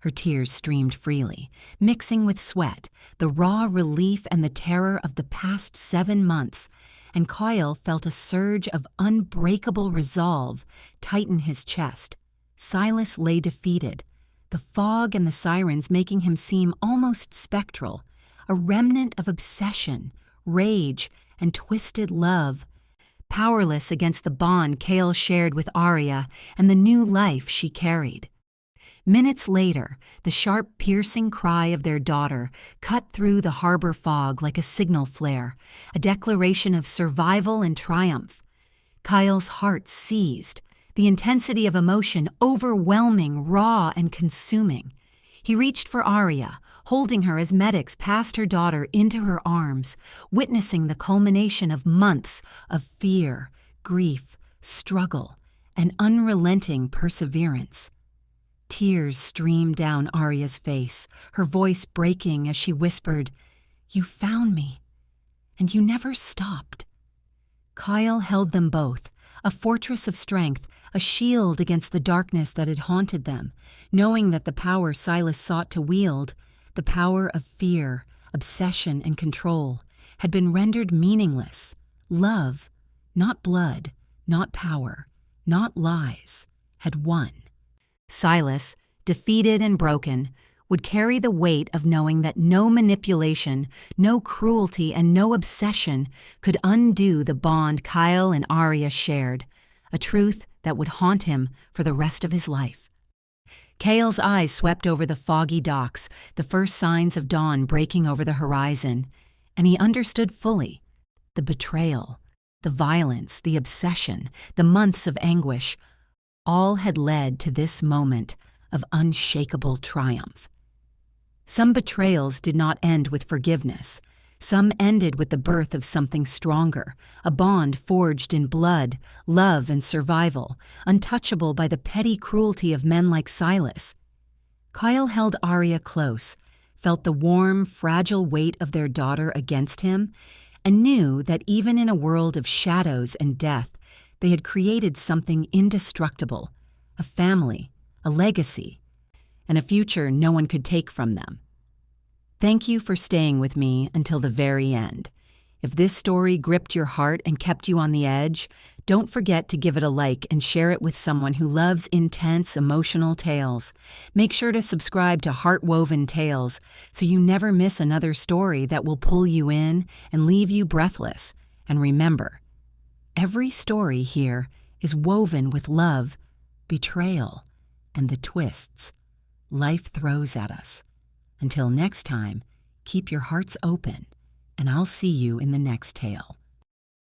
Her tears streamed freely, mixing with sweat, the raw relief and the terror of the past 7 months, and Kael felt a surge of unbreakable resolve tighten his chest. Silas lay defeated, the fog and the sirens making him seem almost spectral, a remnant of obsession, rage, and twisted love, powerless against the bond Kael shared with Aria and the new life she carried. Minutes later, the sharp, piercing cry of their daughter cut through the harbor fog like a signal flare, a declaration of survival and triumph. Kael's heart seized, the intensity of emotion overwhelming, raw, and consuming. He reached for Aria, holding her as medics passed her daughter into her arms, witnessing the culmination of months of fear, grief, struggle, and unrelenting perseverance. Tears streamed down Aria's face, her voice breaking as she whispered, "You found me, and you never stopped." Kael held them both, a fortress of strength, a shield against the darkness that had haunted them, knowing that the power Silas sought to wield, the power of fear, obsession, and control, had been rendered meaningless. Love, not blood, not power, not lies, had won. Silas, defeated and broken, would carry the weight of knowing that no manipulation, no cruelty, and no obsession could undo the bond Kael and Aria shared, a truth that would haunt him for the rest of his life. Kael's eyes swept over the foggy docks, the first signs of dawn breaking over the horizon, and he understood fully. The betrayal, the violence, the obsession, the months of anguish, all had led to this moment of unshakable triumph. Some betrayals did not end with forgiveness. Some ended with the birth of something stronger, a bond forged in blood, love, and survival, untouchable by the petty cruelty of men like Silas. Kael held Aria close, felt the warm, fragile weight of their daughter against him, and knew that even in a world of shadows and death, they had created something indestructible, a family, a legacy, and a future no one could take from them. Thank you for staying with me until the very end. If this story gripped your heart and kept you on the edge, don't forget to give it a like and share it with someone who loves intense, emotional tales. Make sure to subscribe to Heartwoven Tales so you never miss another story that will pull you in and leave you breathless. And remember, every story here is woven with love, betrayal, and the twists life throws at us. Until next time, keep your hearts open, and I'll see you in the next tale.